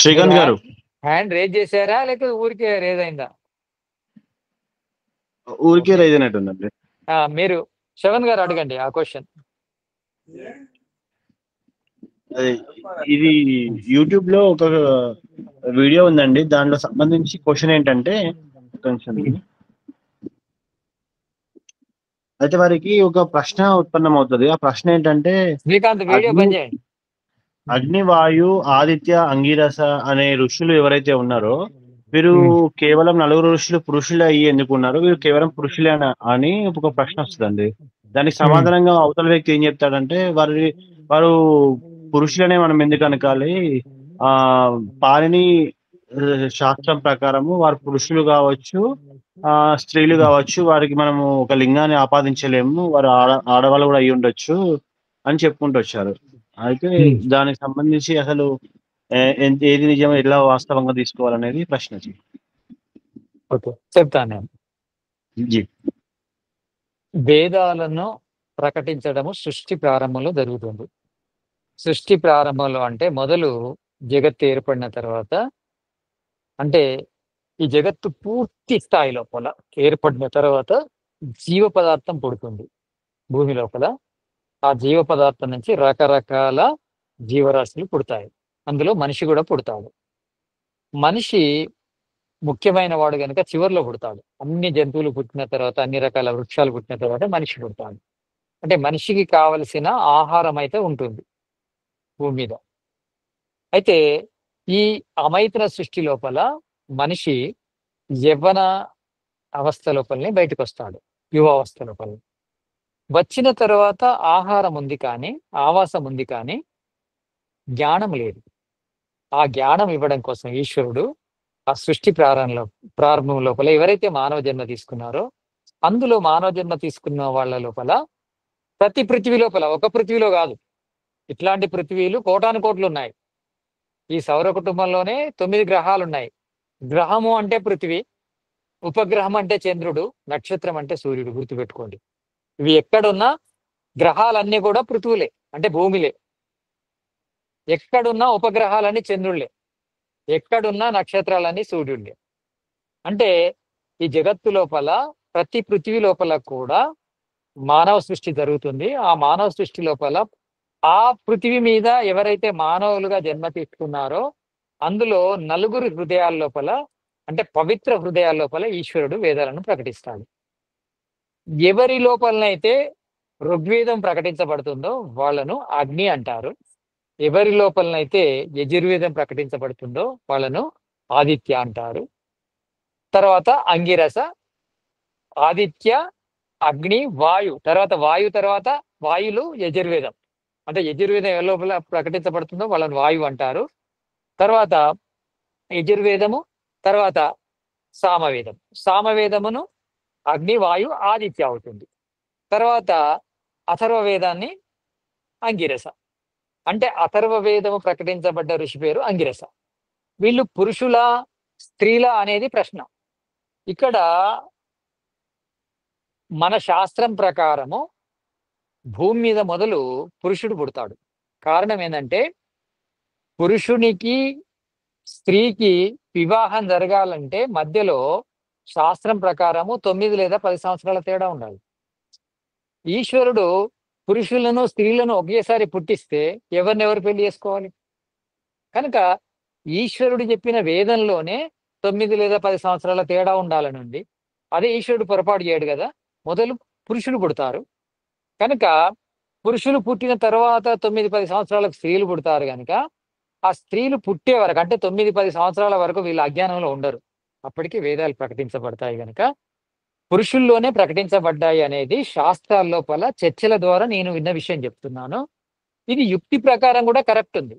మీరు శ్రీకాంత్ గారు hand raise చేశారా లేకపోతే ఊరికే రేజ్ అయిందా? ఊరికే ఓకే, రైజ్ అయినట్టుందండి. మీరు శ్రవణ్ గారు అడగండి ఆ క్వశ్చన్. అది ఇది యూట్యూబ్ లో ఒక వీడియో ఉందండి, దానిలో సంబంధించి క్వశ్చన్ ఏంటంటే కొంచెం అయితే వారికి ఒక ప్రశ్న ఉత్పన్నం అవుతుంది. ఆ ప్రశ్న ఏంటంటే శ్రీకాంత్ వీడియో అగ్ని బంద్ చేయండి. అగ్ని, వాయు, ఆదిత్య, అంగిరస అనే ఋషులు ఎవరైతే ఉన్నారో వీరు కేవలం నలుగురు ఋషులు పురుషులే అయ్యి ఎందుకున్నారు, వీరు కేవలం పురుషులే అని ఒక ప్రశ్న వస్తుందండి. దానికి సమాధానంగా అవతల వ్యక్తి ఏం చెప్తాడంటే వారు పురుషులనే మనం ఎందుకు అనకాలి, ఆ పాలిని శాస్త్రం ప్రకారము వారు పురుషులు కావచ్చు, స్త్రీలు కావచ్చు, వారికి మనము ఒక లింగాన్ని ఆపాదించలేము, వారు ఆడవాళ్ళు కూడా అయి ఉండొచ్చు అని చెప్పుకుంటూ వచ్చారు. అయితే దానికి సంబంధించి అసలు ఏది నిజం, ఎలా వాస్తవంగా తీసుకోవాలనేది ప్రశ్న. ఓకే, చెప్తాను నేను. జీ. వేదాలను ప్రకటించడము సృష్టి ప్రారంభంలో జరుగుతుంది. సృష్టి ప్రారంభంలో అంటే మొదలు జగత్తు ఏర్పడిన తర్వాత, అంటే ఈ జగత్తు పూర్తి స్థాయి లోపల ఏర్పడిన తర్వాత జీవ పదార్థం పుడుతుంది భూమి లోపల. ఆ జీవ పదార్థం నుంచి రకరకాల జీవరాశులు పుడతాయి. అందులో మనిషి కూడా పుడతాడు. మనిషి ముఖ్యమైన వాడు కనుక చివరిలో పుడతాడు. అన్ని జంతువులు పుట్టిన తర్వాత, అన్ని రకాల వృక్షాలు పుట్టిన తర్వాత మనిషి పుడతాడు. అంటే మనిషికి కావలసిన ఆహారం అయితే ఉంటుంది భూమి మీద. అయితే ఈ అమైత్ర సృష్టి లోపల మనిషి యవ్వన అవస్థ లోపలనే బయటకు వస్తాడు, యువావస్థ లోపల. వచ్చిన తర్వాత ఆహారం ఉంది కానీ, ఆవాసం ఉంది కానీ జ్ఞానం లేదు. ఆ జ్ఞానం ఇవ్వడం కోసం ఈశ్వరుడు ఆ సృష్టి ప్రారంభం లోపల ఎవరైతే మానవ జన్మ తీసుకున్నారో, అందులో మానవ జన్మ తీసుకున్న వాళ్ళ లోపల ప్రతి పృథ్వీ లోపల, ఒక పృథ్వీలో కాదు, ఇట్లాంటి పృథ్వీలు కోటాను కోట్లు ఉన్నాయి. ఈ సౌర కుటుంబంలోనే 9 గ్రహాలు ఉన్నాయి. గ్రహము అంటే పృథ్వీ, ఉపగ్రహం అంటే చంద్రుడు, నక్షత్రం అంటే సూర్యుడు. గుర్తుపెట్టుకోండి. ఇవి ఎక్కడున్నా గ్రహాలన్నీ కూడా పృథువులే, అంటే భూమిలే. ఎక్కడున్నా ఉపగ్రహాలన్నీ చంద్రుళ్ళే, ఎక్కడున్నా నక్షత్రాలన్నీ సూర్యుళ్ళే. అంటే ఈ జగత్తు లోపల ప్రతి పృథ్వీ లోపల కూడా మానవ సృష్టి జరుగుతుంది. ఆ మానవ సృష్టి లోపల ఆ పృథ్వీ మీద ఎవరైతే మానవులుగా జన్మ తీసుకున్నారో అందులో నలుగురు హృదయాల లోపల, అంటే పవిత్ర హృదయాల లోపల ఈశ్వరుడు వేదాలను ప్రకటిస్తాడు. ఎవరి లోపలనైతే ఋగ్వేదం ప్రకటించబడుతుందో వాళ్ళను అగ్ని అంటారు. ఎవరి లోపలనైతే యజుర్వేదం ప్రకటించబడుతుందో వాళ్ళను ఆదిత్య అంటారు. తర్వాత అంగిరస, ఆదిత్య, అగ్ని, వాయు. తర్వాత వాయులు యజుర్వేదం. అంటే యజుర్వేదం ఎవరి లోపల ప్రకటించబడుతుందో వాళ్ళని వాయువు అంటారు. తర్వాత యజుర్వేదము, తర్వాత సామవేదం. సామవేదమును అగ్ని, వాయు, ఆదిత్య అవుతుంది. తర్వాత అథర్వ వేదాన్ని అంగిరస. అంటే అథర్వ వేదము ప్రకటించబడ్డ ఋషి పేరు అంగిరస. వీళ్ళు పురుషుల స్త్రీల అనేది ప్రశ్న. ఇక్కడ మన శాస్త్రం ప్రకారము భూమి మీద మొదలు పురుషుడు పుడతాడు. కారణం ఏంటంటే పురుషునికి స్త్రీకి వివాహం జరగాలంటే మధ్యలో శాస్త్రం ప్రకారము 9 లేదా 10 సంవత్సరాల తేడా ఉండాలి. ఈశ్వరుడు పురుషులను స్త్రీలను ఒకేసారి పుట్టిస్తే ఎవరినెవరు పెళ్లి చేసుకోవాలి? కనుక ఈశ్వరుడు చెప్పిన వేదంలోనే 9 లేదా 10 సంవత్సరాల తేడా ఉండాలని ఉంది. అదే ఈశ్వరుడు పొరపాటు చేయడు కదా. మొదలు పురుషులు పుడతారు కనుక పురుషులు పుట్టిన తర్వాత 9-10 సంవత్సరాలకు స్త్రీలు పుడతారు కనుక ఆ స్త్రీలు పుట్టే వరకు, అంటే 9-10 సంవత్సరాల వరకు వీళ్ళు అజ్ఞానంలో ఉండరు. అప్పటికి వేదాలు ప్రకటించబడతాయి కనుక పురుషుల్లోనే ప్రకటించబడ్డాయి అనేది శాస్త్రాల లోపల చర్చల ద్వారా నేను విన్న విషయం చెప్తున్నాను. ఇది యుక్తి ప్రకారం కూడా కరెక్ట్ ఉంది.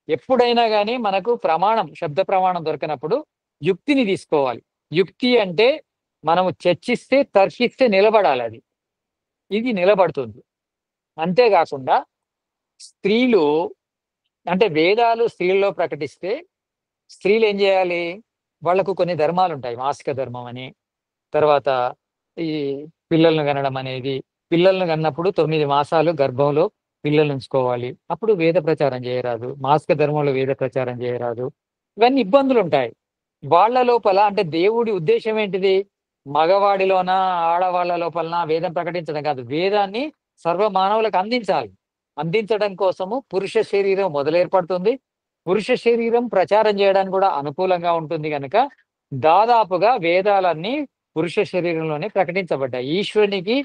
ఎప్పుడైనా కానీ మనకు ప్రమాణం, శబ్ద ప్రమాణం దొరికినప్పుడు యుక్తిని తీసుకోవాలి. యుక్తి అంటే మనము చర్చిస్తే, తర్కిస్తే నిలబడాలి. అది ఇది నిలబడుతుంది. అంతేకాకుండా స్త్రీలు, అంటే వేదాలు స్త్రీల్లో ప్రకటిస్తే స్త్రీలు ఏం చేయాలి? వాళ్లకు కొన్ని ధర్మాలు ఉంటాయి. మాసిక ధర్మం అని, తర్వాత ఈ పిల్లలను కనడం అనేది. పిల్లలను కన్నప్పుడు 9 మాసాలు గర్భంలో పిల్లలు ఉంచుకోవాలి. అప్పుడు వేద ప్రచారం చేయరాదు. మాసిక ధర్మంలో వేద ప్రచారం చేయరాదు. ఇవన్నీ ఇబ్బందులు ఉంటాయి. వాళ్ళ లోపల అంటే దేవుడి ఉద్దేశం ఏంటిది? మగవాడిలోన, ఆడవాళ్ళ లోపలన వేదం ప్రకటించడం కాదు. వేదాన్ని సర్వ మానవులకు అందించాలి. అందించడం కోసము పురుష శరీరం మొదలేర్పడుతుంది. పురుష శరీరం ప్రచారం చేయడానికి కూడా అనుకూలంగా ఉంటుంది గనక, దాదాపుగా వేదాలన్నీ పురుష శరీరంలోనే ప్రకటించబడ్డాయి. ఈశ్వరునికి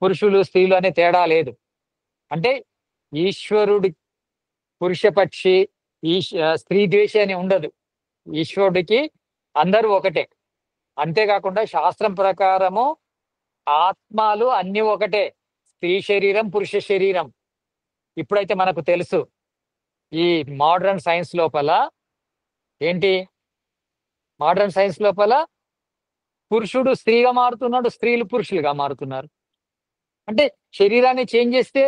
పురుషులు, స్త్రీలు అనే తేడా లేదు. అంటే ఈశ్వరుడి పురుషపక్షి, స్త్రీ ద్వేషి అని ఉండదు. ఈశ్వరుడికి అందరూ ఒకటే. అంతేకాకుండా శాస్త్రం ప్రకారము ఆత్మలు అన్ని ఒకటే. స్త్రీ శరీరం, పురుష శరీరం. ఇప్పుడైతే మనకు తెలుసు. ఈ మోడర్న్ సైన్స్ లోపల ఏంటి? మోడర్న్ సైన్స్ లోపల పురుషుడు స్త్రీగా మారుతున్నాడు, స్త్రీలు పురుషులుగా మారుతున్నారు. అంటే శరీరాన్ని చేంజ్ చేస్తే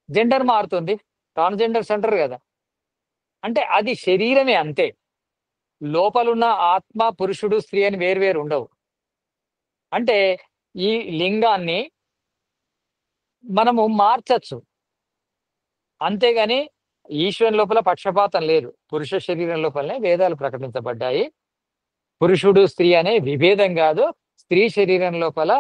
జెండర్ మారుతుంది. ట్రాన్స్‌జెండర్స్ అంటారు గదా! అంటే అది శరీరమే అంతే. లోపలున్న ఆత్మ, పురుషుడు, స్త్రీ అని వేరు ఉండవు. అంటే ఈ లింగాన్ని మనము మార్చొచ్చు. అంతేగాని ఈశ్వరుని లోపల పక్షపాతం లేదు. పురుష శరీరం లోపలనే వేదాలు ప్రకటించబడ్డాయి. పురుషుడు, స్త్రీ అనే విభేదం గాదు. స్త్రీ శరీరం లోపల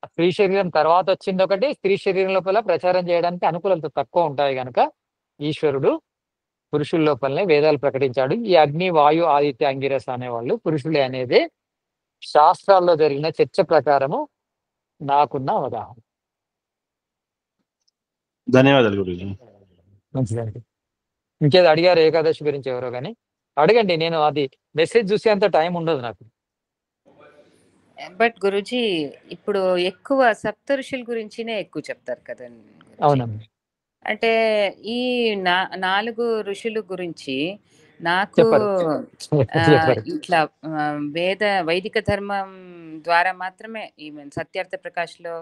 స్త్రీ శరీరం తర్వాత వచ్చిందొకటి. స్త్రీ శరీరం లోపల ప్రచారం చేయడానికి అనుకూలత తక్కువ ఉంటాయి గనక ఈశ్వరుడు పురుషుల లోపలనే వేదాలు ప్రకటించాడు. ఈ అగ్ని, వాయు, ఆదిత్య, అంగిరస అనేవాళ్ళు పురుషులే అనేది శాస్త్రాల్లో జరిగిన చర్చ ప్రకారము నాకున్న అవగాహన. ధన్యవాదాలు గురూజీ. మంచిదండి. ఇంకేదో అడిగారు ఏకాదశి గురించి ఎవరో గాని? అడగండి. నేను అది మెసేజ్ చూసేంత టైం ఉండదు నాకు. బట్ గురూజీ ఇప్పుడు ఎక్కువ సప్తఋషుల గురించినే ఎక్కువ చెప్తారు కదండి గురూజీ. అవునమ్మా. అంటే ఈ 4 ఋషుల గురించి నాకు చెప్పరు. చెప్పరు. ఇట్లా వైదిక ధర్మం ద్వారా మాత్రమే ఈవెన్ సత్యార్థ ప్రకాష్‌లో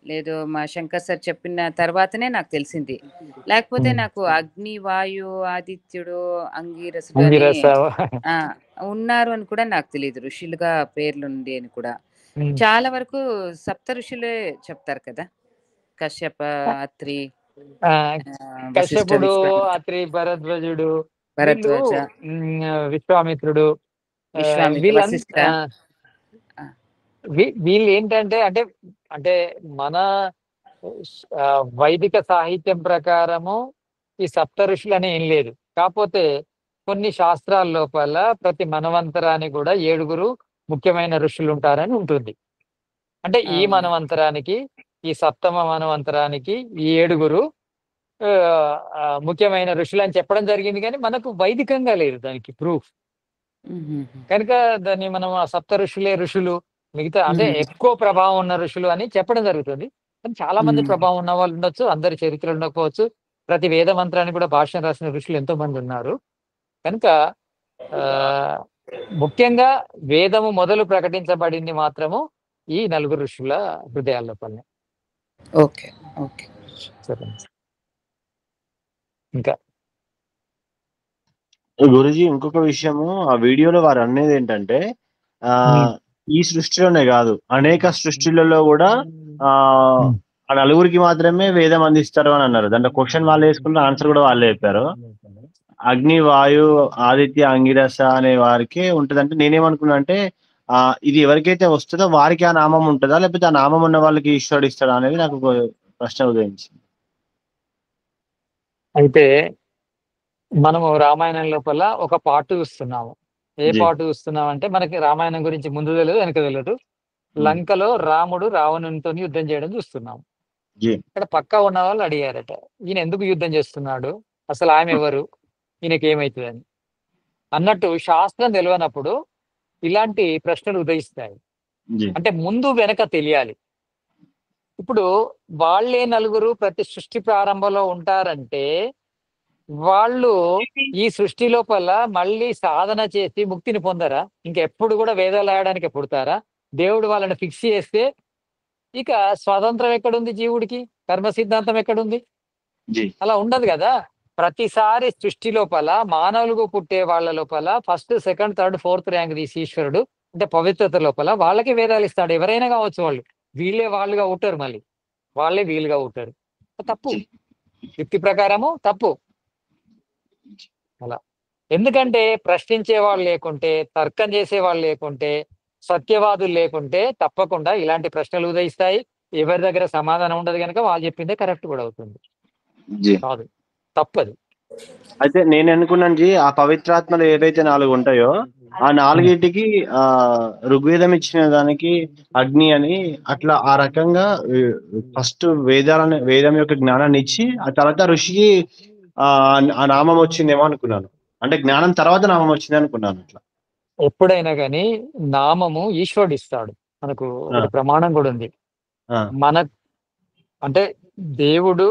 లేదు మా శంకర్ సార్ చెప్పిన తర్వాతనే నాకు తెలిసింది. లేకపోతే నాకు అగ్ని, వాయు, ఆదిత్యుడు, అంగీరసుడు అని అంగిరస. ఉన్నారు అని కూడా నాకు తెలీదు. ఋషులుగా పేర్లుంది అని కూడా. హ్మ్. చాలా వరకు సప్త ఋషులే చెప్తారు కదా! కశ్యప, అత్రి, ఆ! వశిష్ఠ, కశ్యపుడు, విశ్వామిత్ర, అత్రి, భరద్వాజుడు, వీళ్ళు భరద్వాజ, విశ్వామిత్రుడు, వశిష్ఠ. వీళ్ళంతా ఆ! వీళ్ళు ఏంటంటే అంటే అంటే మన వైదిక సాహిత్యం ప్రకారము ఈ సప్త ఋషులని ఏం లేదు. కాపోతే కొన్ని శాస్త్రాల లోపల ప్రతి మన్వంతరానికి కూడా 7 ముఖ్యమైన ఋషులు ఉంటారని ఉంటుంది. అంటే ఈ అవును. మన్వంతరానికి, ఈ సప్తమ మన్వంతరానికి ఈ 7 ముఖ్యమైన ఋషులు అని చెప్పడం జరిగింది కానీ మనకు వైదికంగా లేదు దానికి ప్రూఫ్. హుహుహు. కనుక దాన్ని మనం ఆ సప్త ఋషులే ఋషులు, మిగతా అంటే ఎక్కువ ప్రభావం ఉన్న ఋషులు అని చెప్పడం జరుగుతుంది. కానీ చాలా మంది ప్రభావం ఉన్న వాళ్ళు ఉండొచ్చు. అందరి చరిత్రలు ఉండకపోవచ్చు. ప్రతి వేద మంత్రానికి కూడా భాష్యం రాసిన ఋషులు ఎంతో మంది ఉన్నారు. కనుక ముఖ్యంగా వేదము మొదలు ప్రకటించబడింది మాత్రము ఈ 4 ఋషుల హృదయాల లోపలనే. ఓకే. ఓకే. చెప్పండి. ఇంకా గురూజీ ఇంకొక విషయము ఆ వీడియోలో వారు అనేది ఏంటంటే ఈ సృష్టిలోనే కాదు అనేక సృష్టిలలో కూడా ఆ ఆ 4 మాత్రమే వేదం అందిస్తారు అని అన్నారు. దాంట్లో క్వశ్చన్ వాళ్ళు వేసుకున్న ఆన్సర్ కూడా వాళ్ళే చెప్పారు. అగ్ని, వాయు, ఆదిత్య, అంగిరస అనే వారికి ఉంటదంటే నేనేమనుకున్నా అంటే ఇది ఎవరికైతే వస్తుందో వారికి ఆ నామం ఉంటుందా, లేకపోతే ఆ నామం ఉన్న వాళ్ళకి ఈశ్వరుడు ఇస్తాడా అనేది నాకు ఒక ప్రశ్న ఉదయించింది. అయితే మనము రామాయణం లోపల ఒక పార్ట్ చూస్తున్నాము. ఏ పార్ట్ చూస్తున్నాం అంటే మనకి రామాయణం గురించి ముందు తెలియదు, వెనక తెలియదు. లంకలో రాముడు రావణునితో యుద్ధం చేయడం చూస్తున్నాము. ఇక్కడ పక్కా ఉన్న వాళ్ళు అడిగారట, ఈయన ఎందుకు యుద్ధం చేస్తున్నాడు, అసలు ఆమె ఎవరు, ఈయనకి ఏమవుతుందని అన్నట్టు. శాస్త్రం తెలియనప్పుడు ఇలాంటి ప్రశ్నలు ఉదయిస్తాయి. అంటే ముందు వెనక తెలియాలి. ఇప్పుడు వాళ్ళే 4 ప్రతి సృష్టి ప్రారంభంలో ఉంటారంటే వాళ్ళు ఈ సృష్టి లోపల మళ్ళీ సాధన చేసి ముక్తిని పొందరా? ఇంకెప్పుడు కూడా వేదాలు రాయడానికి పుడతారా? దేవుడు వాళ్ళని ఫిక్స్ చేస్తే ఇక స్వాతంత్రం ఎక్కడుంది జీవుడికి? కర్మ సిద్ధాంతం ఎక్కడుంది? అలా ఉండదు కదా. ప్రతిసారి సృష్టి లోపల మానవులుగా పుట్టే వాళ్ళ లోపల first, second, third, fourth rank తీసి ఈశ్వరుడు అంటే పవిత్రత లోపల వాళ్ళకి వేదాలు ఇస్తాడు. ఎవరైనా కావచ్చు వాళ్ళు. వీళ్ళే వాళ్ళుగా ఉంటారు, మళ్ళీ వాళ్ళే వీలుగా ఉంటారు. తప్పు. యుక్తి ప్రకారము తప్పు. అలా ఎందుకంటే ప్రశ్నించే వాళ్ళు లేకుంటే, తర్కం చేసే వాళ్ళు లేకుంటే, సత్యవాదులు లేకుంటే తప్పకుండా ఇలాంటి ప్రశ్నలు ఉదయిస్తాయి. ఎవరి దగ్గర సమాధానం ఉండదు గనుక వాళ్ళు చెప్పిందే కరెక్ట్ కూడా అవుతుంది. జీ. కాదు. తప్పది. అయితే నేను అనుకున్నాను జీ, ఆ పవిత్రాత్మలు ఏవైతే 4 ఉంటాయో, ఆ 4టికి ఋగ్వేదం ఇచ్చిన దానికి అగ్ని అని అట్లా ఆ రకంగా ఫస్ట్ వేదం యొక్క జ్ఞానాన్ని ఇచ్చి ఆ తర్వాత ఋషికి ఆ నామం వచ్చిందేమో అనుకున్నాను. అంటే జ్ఞానం తర్వాత నామం వచ్చింది అనుకున్నాను అట్లా. ఎప్పుడైనా గాని నామము ఈశ్వరుడు ఇస్తాడు. మనకు ఒకటి ప్రమాణం కూడా ఉంది. ఆ, మన అంటే దేవుడు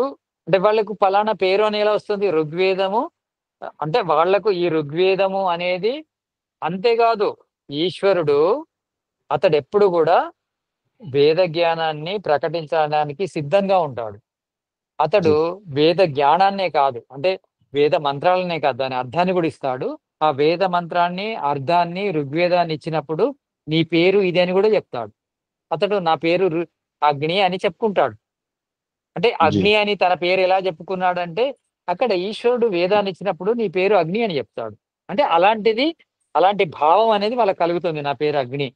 అంటే వాళ్ళకు ఫలానా పేరు అని ఎలా వస్తుంది? ఋగ్వేదము అంటే వాళ్లకు ఈ ఋగ్వేదము అనేది అంతేకాదు ఈశ్వరుడు అతడెప్పుడు కూడా వేద జ్ఞానాన్ని ప్రకటించడానికి సిద్ధంగా ఉంటాడు. అతడు వేద జ్ఞానాన్నే కాదు అంటే వేద మంత్రాలనే కాదు దాని అర్థాన్ని కూడా ఇస్తాడు. ఆ వేద మంత్రాన్ని అర్థాన్ని ఋగ్వేదాన్ని ఇచ్చినప్పుడు నీ పేరు ఇది అని కూడా చెప్తాడు. అతడు నా పేరు అగ్ని అని చెప్పుకుంటాడు. అంటే జీ. అగ్ని అని తన పేరు ఎలా చెప్పుకున్నాడంటే అక్కడ ఈశ్వరుడు వేదాన్ని ఇచ్చినప్పుడు నీ పేరు అగ్ని అని చెప్తాడు. అంటే అలాంటి భావం అనేది వాళ్ళకి కలుగుతుంది. నా పేరు అగ్ని.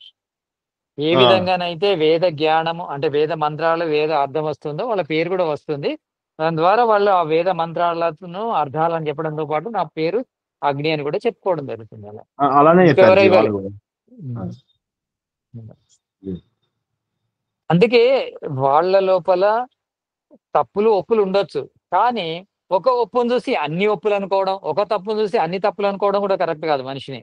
ఏ ఆ, విధంగానైతే వేద జ్ఞానము అంటే వేద మంత్రాలు వేద అర్థం వస్తుందో వాళ్ళ పేరు కూడా వస్తుంది. దాని ద్వారా వాళ్ళు ఆ వేద మంత్రాలను అర్థాలను చెప్పడంతో పాటు నా పేరు అగ్ని అని కూడా చెప్పుకోవడం జరుగుతుంది అలా. అలానే చెప్పారు జీ వాళ్ళు కూడా. అందుకే వాళ్ళ లోపల తప్పులు ఒప్పులు ఉండొచ్చు. కానీ ఒక ఒప్పును చూసి అన్ని ఒప్పులు అనుకోవడం, ఒక తప్పును చూసి అన్ని తప్పులు అనుకోవడం కూడా కరెక్ట్ కాదు మనిషిని.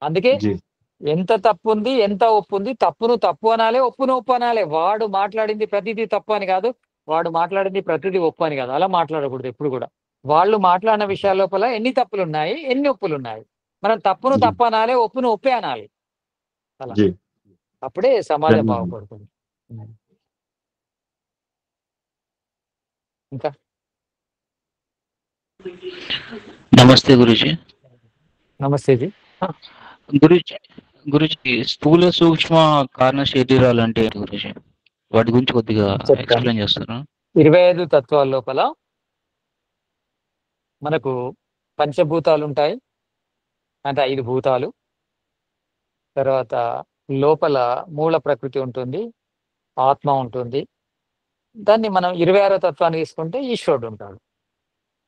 అందుకే జీ. ఎంత తప్పు ఉంది, ఎంత ఒప్పు ఉంది, తప్పును తప్పు అనాలే, ఒప్పును ఒప్పు అనాలే. వాడు మాట్లాడింది ప్రతిదీ తప్పు అని కాదు. వాడు మాట్లాడింది ప్రతిదీ ఒప్పు అని కాదు. అలా మాట్లాడకూడదు ఎప్పుడు కూడా. వాళ్ళు మాట్లాడిన విషయాల లోపల ఎన్ని తప్పులున్నాయి, ఎన్ని ఒప్పులున్నాయి. మనం తప్పును జీ. తప్పు అనాలి, ఒప్పును ఒప్పే అనాలి. అలా. జీ. అప్పుడే సమాజం ధన్యవాదాలు. బాగుపడుతుంది. ఇంకా నమస్తే గురుజీ. నమస్తే జీ. గురుజీ స్థూల సూక్ష్మ కారణ శరీరాలు అంటే ఏంటి గురుజీ? వాటి గురించి కొద్దిగా చెప్తాను. ఎక్స్ప్లెయిన్ చేస్తారా? 25 తత్వాల లోపల మనకు పంచభూతాలు ఉంటాయి. అంటే 5 భూతాలు. తర్వాత లోపల మూల ప్రకృతి ఉంటుంది, ఆత్మ ఉంటుంది. దాన్ని మనం 26వ తత్వాన్ని తీసుకుంటే ఈశ్వరుడు ఉంటాడు.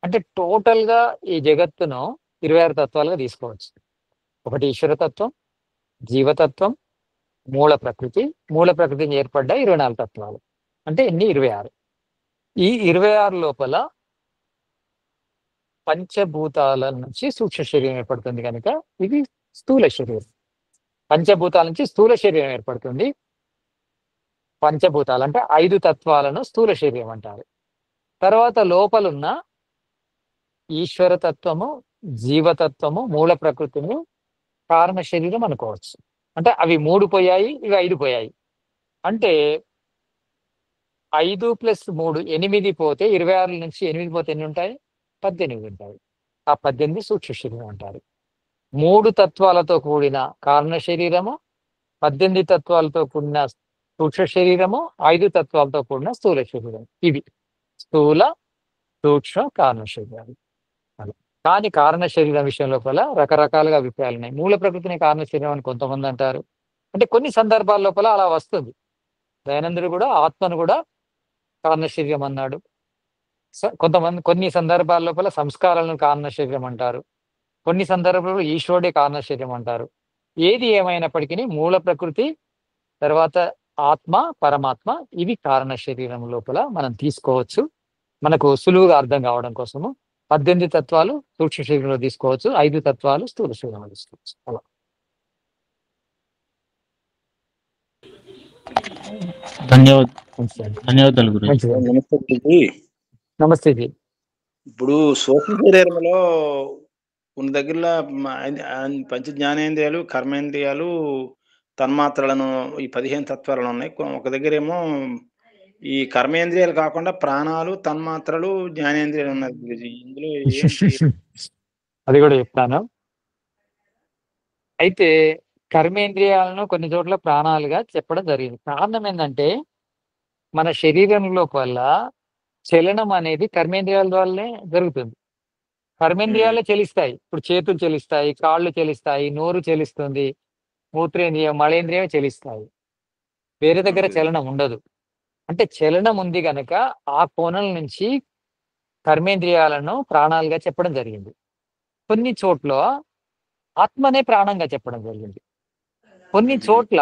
అంటే టోటల్ గా ఈ జగత్తును 26 తత్వాలుగా తీసుకోవచ్చు. ఒకటి ఈశ్వర తత్వం, జీవతత్వం, మూల ప్రకృతి, మూల ప్రకృతిని ఏర్పడ్డ 24 తత్వాలు. అంటే ఎన్ని 26. ఈ 26 లోపల పంచభూతాల నుంచి సూక్ష్మ శరీరం ఏర్పడుతుంది కనుక ఇది స్థూల శరీరం. పంచభూతాల నుంచి స్థూల శరీరం ఏర్పడుతుంది. పంచభూతాలు అంటే 5 తత్వాలను స్థూల శరీరం అంటారు. తర్వాత లోపలున్న ఈశ్వర తత్వము, జీవతత్వము, మూల ప్రకృతిని కారణ శరీరం అనుకోవచ్చు. అంటే అవి 3 పోయాయి, ఇవి 5 పోయాయి. అంటే 5 + 3 8 పోతే 26 నుంచి 8 పోతే ఎన్ని ఉంటాయి? 18 ఉంటాయి. ఆ 18 సూక్ష్మ శరీరం అంటారు. 3 తత్వాలతో కూడిన కారణ శరీరము, 18 తత్వాలతో కూడిన సూక్ష్మ శరీరము, 5 తత్వాలతో కూడిన స్థూల శరీరం. ఇవి స్థూల, సూక్ష్మ, కారణ శరీరాలు. కానీ కారణ శరీరం విషయం లోపల రకరకాలుగా అభిప్రాయాలు ఉన్నాయి. మూల ప్రకృతిని కారణ శరీరం అని కొంతమంది అంటారు. అంటే కొన్ని సందర్భాల లోపల అలా వస్తుంది. దయానందుడు కూడా ఆత్మను కూడా కారణ శరీరం అన్నాడు. కొన్ని సందర్భాల లోపల సంస్కారాలను కారణ శరీరం అంటారు. కొన్ని సందర్భాల్లో ఈశ్వరుడే కారణ శరీరం అంటారు. ఏది ఏమైనప్పటికీ మూల ప్రకృతి తర్వాత ఆత్మ, పరమాత్మ ఇవి కారణ శరీరం లోపల మనం తీసుకోవచ్చు. మనకు సులువుగా అర్థం కావడం కోసము 18 తత్వాలు సూక్ష్మ శరీరంలో తీసుకోవచ్చు, 5 తత్వాలు స్థూల శరీరంలో తీసుకోవచ్చు. అలా. ధన్యవాదాలు గురుజీ. నమస్తే గురూజీ. నమస్తే జీ. ఇప్పుడు సూక్ష్మ శరీరంలో ఉన్న దగ్గరలో పంచ జ్ఞానేంద్రియాలు, కర్మేంద్రియాలు, తన్మాత్రలను ఈ 15 తత్వాలను ఉన్నాయి. ఒక దగ్గర ఏమో ఈ కర్మేంద్రియాలు కాకుండా ప్రాణాలు, తన్మాత్రలు, జ్ఞానేంద్రియాలు ఉన్నాయి గురూజీ. ఇందులో ఏంటి? అది కూడా చెప్తాను. అయితే కర్మేంద్రియాలను కొన్ని చోట్ల ప్రాణాలుగా చెప్పడం జరిగింది. కారణం ఏంటంటే మన శరీరం లోపల చలనం అనేది కర్మేంద్రియాల ద్వారానే జరుగుతుంది. కర్మేంద్రియాలే చెలిస్తాయి. ఇప్పుడు చేతులు చెలిస్తాయి, కాళ్ళు చెలిస్తాయి, నోరు చెలిస్తుంది, మూత్రేంద్రియం, మళేంద్రియం చెలిస్తాయి. వేరే దగ్గర అవును. చలనం ఉండదు. అంటే చలనం ఉంది గనక ఆ కోణం నుంచి కర్మేంద్రియాలను ప్రాణాలుగా చెప్పడం జరిగింది. కొన్ని చోట్ల ఆత్మనే ప్రాణంగా చెప్పడం జరిగింది. కొన్ని చోట్ల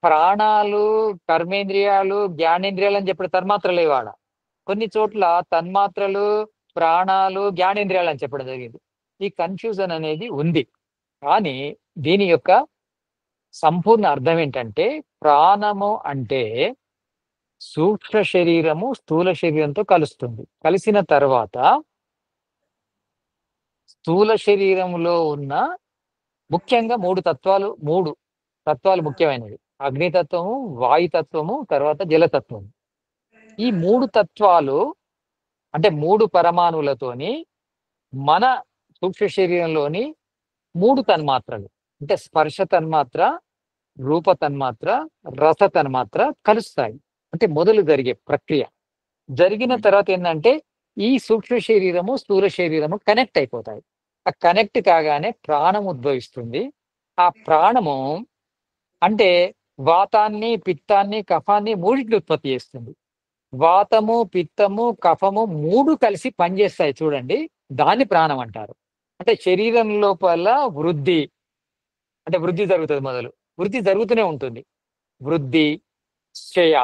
ప్రాణాలు, కర్మేంద్రియాలు, జ్ఞానేంద్రియాలు అని చెప్పిన తన్మాత్రలు లేవాడ. కొన్ని చోట్ల తన్మాత్రలు, ప్రాణాలు, జ్ఞానేంద్రియాలు అని చెప్పడం జరిగింది. ఈ కన్‌ఫ్యూజన్ అనేది ఉంది. కానీ దీని యొక్క సంపూర్ణ అర్థం ఏంటంటే, ప్రాణము అంటే సూక్ష్మ శరీరము స్థూల శరీరంతో కలుస్తుంది. కలిసిన తర్వాత స్థూల శరీరములో ఉన్న ముఖ్యంగా 3 తత్వాలు ముఖ్యమైనవి. అగ్నితత్వము, వాయుతత్వము, తర్వాత జలతత్వము. ఈ 3 తత్వాలు అంటే 3 పరమాణువులతోని మన సూక్ష్మ శరీరంలోని 3 తన్మాత్రలు అంటే స్పర్శ తన్మాత్ర, రూప తన్మాత్ర, రస తన్మాత్ర కలుస్తాయి. అంటే మొదలు జరిగే ప్రక్రియ. జరిగిన తర్వాత ఏందంటే ఈ సూక్ష్మ శరీరము, స్థూల శరీరము కనెక్ట్ అయిపోతాయి. ఆ కనెక్ట్ కాగానే ప్రాణం ఉద్భవిస్తుంది. ఆ ప్రాణము అంటే వాతాన్ని, పిత్తాన్ని, కఫాన్ని మూడింటిని ఉత్పత్తి చేస్తుంది. వాతము, పిత్తము, కఫము 3 కలిసి పనిచేస్తాయి చూడండి. దాన్ని ప్రాణం అంటారు. అంటే శరీరం లోపల వృద్ధి అంటే వృద్ధి జరుగుతుంది మొదలు. వృద్ధి జరుగుతూనే ఉంటుంది. వృద్ధి, క్షయ.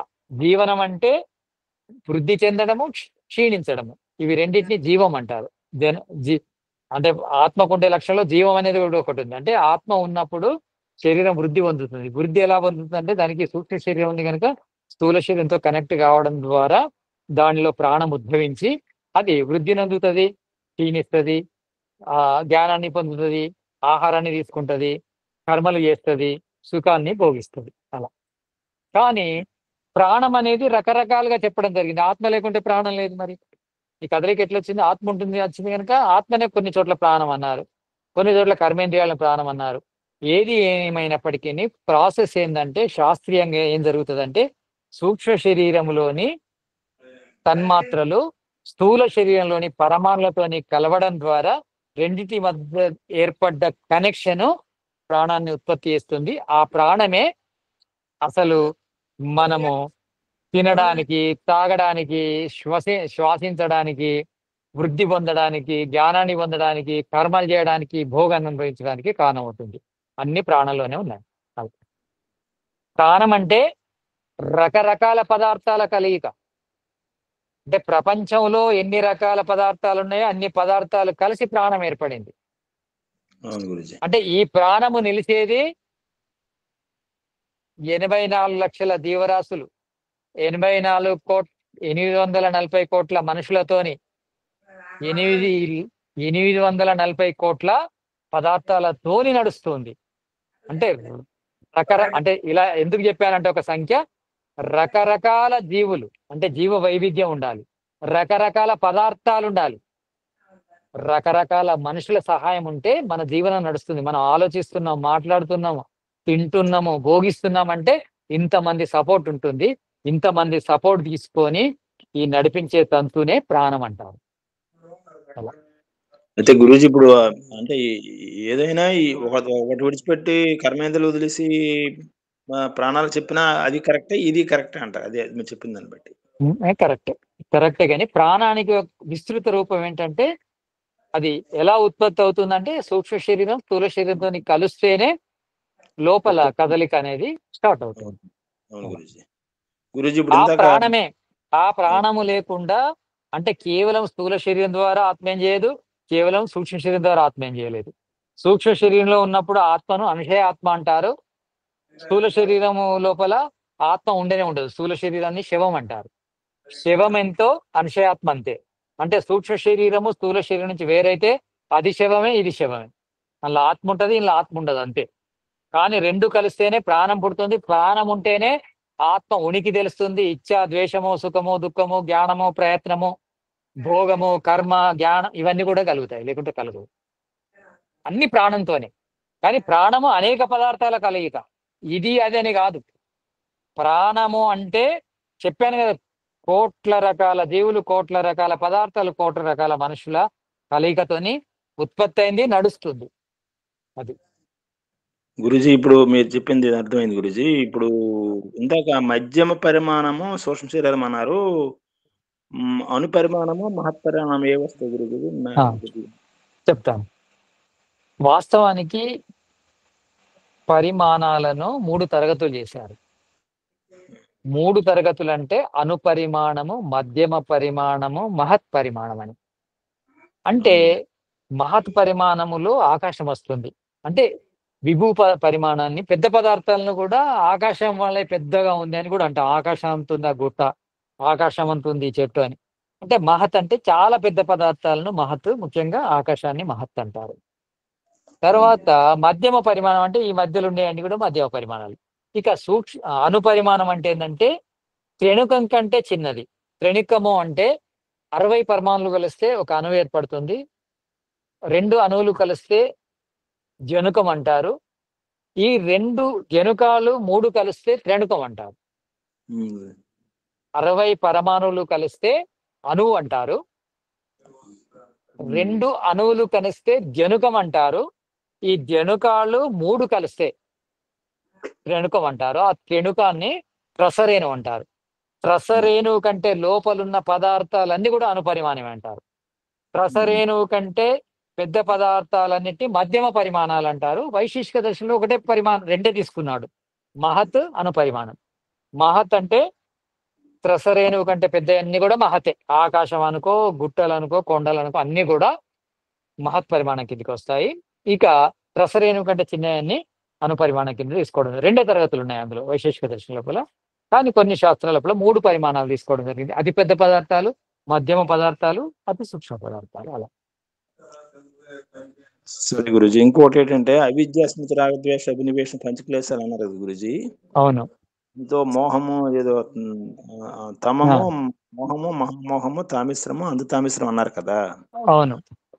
జీవనం అంటే వృద్ధి చెందడము, క్షీణించడము. ఇవి రెండింటిని జీవం అంటారు. జన జీ అంటే ఆత్మకుండే లక్షణంలో జీవం అనేది కూడా ఒకటి ఉంది. అంటే ఆత్మ ఉన్నప్పుడు శరీరం వృద్ధి పొందుతుంది. వృద్ధి ఎలా పొందుతుందంటే దానికి సూక్ష్మ శరీరం ఉంది కనుక స్థూల శరీరంతో కనెక్ట్ కావడం ద్వారా దానిలో ప్రాణం ఉద్భవించి అది వృద్ధిని అందుతుంది, క్షీణిస్తుంది, జ్ఞానాన్ని పొందుతుంది, ఆహారాన్ని తీసుకుంటది, కర్మలు చేస్తుంది, సుఖాన్ని భోగిస్తుంది. అలా. కానీ ప్రాణం అనేది రకరకాలుగా చెప్పడం జరిగింది. ఆత్మ లేకుంటే ప్రాణం లేదు మరి. ఈ కదలిక ఎట్లా వచ్చింది? ఆత్మ ఉంటుంది వచ్చింది కనుక ఆత్మనే కొన్ని చోట్ల ప్రాణం అన్నారు. కొన్ని చోట్ల కర్మేంద్రియాలను ప్రాణం అన్నారు. ఏది ఏమైనప్పటికీ ప్రాసెస్ ఏంటంటే శాస్త్రీయంగా ఏం జరుగుతుందంటే సూక్ష్మ శరీరములోని తన్మాత్రలు స్థూల శరీరంలోని పరమాణులతోని కలవడం ద్వారా రెండిటి మధ్య ఏర్పడ్డ కనెక్షన్ ప్రాణాన్ని ఉత్పత్తి చేస్తుంది. ఆ ప్రాణమే అసలు మనము తినడానికి, తాగడానికి, శ్వాసించడానికి, వృద్ధి పొందడానికి, జ్ఞానాన్ని పొందడానికి, కర్మలు చేయడానికి, భోగాన్ని అనుభవించడానికి కారణమవుతుంది. అన్ని ప్రాణంలోనే ఉన్నాయి. అది. ప్రాణం అంటే రకరకాల పదార్థాల కలయిక. అంటే ప్రపంచంలో ఎన్ని రకాల పదార్థాలు ఉన్నాయో అన్ని పదార్థాలు కలిసి ప్రాణం ఏర్పడింది. అవును గురూజీ. అంటే ఈ ప్రాణము నిలిచేది 84 లక్షల జీవరాశులు, 840 కోట్ల మనుషులతోని 840 కోట్ల పదార్థాలతోని నడుస్తుంది. అంటే అంటే ఇలా ఎందుకు చెప్పానంటే ఒక సంఖ్య రకరకాల జీవులు అంటే జీవ వైవిధ్యం ఉండాలి, రకరకాల పదార్థాలు ఉండాలి, రకరకాల మనుషుల సహాయం ఉంటే మన జీవనం నడుస్తుంది. మనం ఆలోచిస్తున్నాం, మాట్లాడుతున్నాము, తింటున్నాము, భోగిస్తున్నామంటే ఇంతమంది సపోర్ట్ ఉంటుంది. ఇంతమంది సపోర్ట్ తీసుకొని ఈ నడిపించే తంతునే ప్రాణం అంటారు. అలా. అయితే గురూజీ ఇప్పుడు అంటే ఏదైనా ఒకటి విడిచిపెట్టి కర్మేంద్రియాలు వదిలేసి ప్రాణాలు చెప్పినా అది కరెక్టే, ఇది కరెక్టే అంటారు. అదే మీరు చెప్పిన దాన్ని బట్టి. కరెక్టే కానీ ప్రాణానికి విస్తృత రూపం ఏంటంటే అది ఎలా ఉత్పత్తి అవుతుందంటే సూక్ష్మ శరీరం స్థూల శరీరంతో కలిస్తేనే లోపల కదలిక అనేది స్టార్ట్ అవుతుంది. అవును గురూజీ. గురూజీ ఇప్పుడు ఆ ఇందాక ప్రాణమే ఆ ప్రాణము లేకుండా అంటే కేవలం స్థూల శరీరం ద్వారా ఆత్మ ఏం చేయదు, కేవలం సూక్ష్మ శరీరం ద్వారా ఆత్మ ఏం చేయలేదు. సూక్ష్మ శరీరంలో ఉన్నప్పుడు ఆత్మను అనుషయ ఆత్మ అంటారు. స్థూల శరీరము లోపల ఆత్మ ఉండనే ఉండదు. స్థూల శరీరాన్ని శవం అంటారు. శవం ఎంతో అనుషయాత్మ అంతే. అంటే సూక్ష్మ శరీరము స్థూల శరీరం నుంచి వేరైతే అది శవమే, ఇది శవమే. అందులో ఆత్మ ఉంటుంది, ఇందులో ఆత్మ ఉండదు అంతే. కానీ రెండు కలిస్తేనే ప్రాణం పుడుతుంది. ప్రాణం ఉంటేనే ఆత్మ ఉనికి తెలుస్తుంది. ఇచ్చ, ద్వేషము, సుఖము, దుఃఖము, జ్ఞానము, ప్రయత్నము, భోగము, కర్మ, జ్ఞానం ఇవన్నీ కూడా కలుగుతాయి, లేకుంటే కలుగు. అన్ని ప్రాణంతోనే. కానీ ప్రాణము అనేక పదార్థాల కలయిక. ఇది అదని కాదు. ప్రాణము అంటే చెప్పాను కదా, కోట్ల రకాల జీవులు, కోట్ల రకాల పదార్థాలు, కోట్ల రకాల మనుషుల కలయికతోని ఉత్పత్తి అయింది, నడుస్తుంది. అది గురుజీ ఇప్పుడు మీరు చెప్పింది అర్థమైంది గురుజీ. ఇప్పుడు ఇందాక మధ్యమ పరిమాణము సూక్ష్మ శరీరం అన్నారు. అణుపరిమాణము మహత్పరిమాణం ఏ వస్తాయి గురుజీ? ఆ, చెప్తాను. వాస్తవానికి పరిమాణాలను 3 తరగతులు చేశారు. 3 తరగతులు అంటే అణుపరిమాణము, మధ్యమ పరిమాణము, మహత్ పరిమాణం అని. అంటే మహత్ పరిమాణములో ఆకాశం వస్తుంది. అంటే విభూ పరిమాణాన్ని, పెద్ద పదార్థాలను కూడా ఆకాశం వల్లే పెద్దగా ఉంది అని కూడా అంటాం. ఆకాశం అంత ఉంది ఆ గుట్ట, ఆకాశం అంత ఉంది ఈ చెట్టు అని. అంటే మహత్ అంటే చాలా పెద్ద పదార్థాలను మహత్, ముఖ్యంగా ఆకాశాన్ని మహత్ అంటారు. తర్వాత మధ్యమ పరిమాణం అంటే ఈ మధ్యలో ఉండేవన్నీ కూడా మధ్యమ పరిమాణాలు. ఇక అణుపరిమాణం అంటే ఏంటంటే త్రెణుకం కంటే చిన్నది. త్రెణుకము అంటే 60 పరమాణులు కలిస్తే ఒక అణువు ఏర్పడుతుంది. 2 అణువులు కలిస్తే జనుకం అంటారు. ఈ 2 జనుకాలు 3 కలిస్తే త్రెణుకం అంటారు. 60 పరమాణువులు కలిస్తే అణువు అంటారు. 2 అణువులు కలిస్తే జనుకం అంటారు. ఈ జనుకాలు 3 కలిస్తే త్రెణుకం అంటారు. ఆ త్రెణుకాన్ని త్రసరేణు అంటారు. త్రసరేణువు కంటే లోపలున్న పదార్థాలన్నీ కూడా అణుపరిమాణమే అంటారు. త్రసరేణువు కంటే పెద్ద పదార్థాలన్నిటి మధ్యమ పరిమాణాలు అంటారు. వైశిష్క దర్శనంలో ఒకటే పరిమాణం, రెండే తీసుకున్నాడు, మహత్, అణుపరిమాణం. మహత్ అంటే త్రసరేణువు కంటే పెద్ద అన్ని కూడా మహతే. ఆకాశం అనుకో, గుట్టలు అనుకో, కొండలు అనుకో, అన్ని కూడా మహత్ పరిమాణం కిందకి వస్తాయి. ఇక త్రసరేణువు కంటే చిన్నవన్నీ అణుపరిమాణం కింద తీసుకోవడం. 2 తరగతులు ఉన్నాయి అందులో వైశేషిక దర్శనం లోపల. కానీ కొన్ని శాస్త్రాల లోపల 3 పరిమాణాలు తీసుకోవడం జరిగింది. అతి పెద్ద పదార్థాలు, మధ్యమ పదార్థాలు, అతి సూక్ష్మ పదార్థాలు. అలా సరే గురుజీ. ఇంకోటి ఏంటంటే అవిద్య, స్మృతి, రాగద్వేష, అభినివేశం, పంచక్లేశాలు అన్నారు కదా గురుజీ. అవును. ఇంతో మోహము ఏదో తమము, మోహము, మహామోహము, తామిశ్రము, అందుతామిశ్రం అన్నారు కదా. అవును.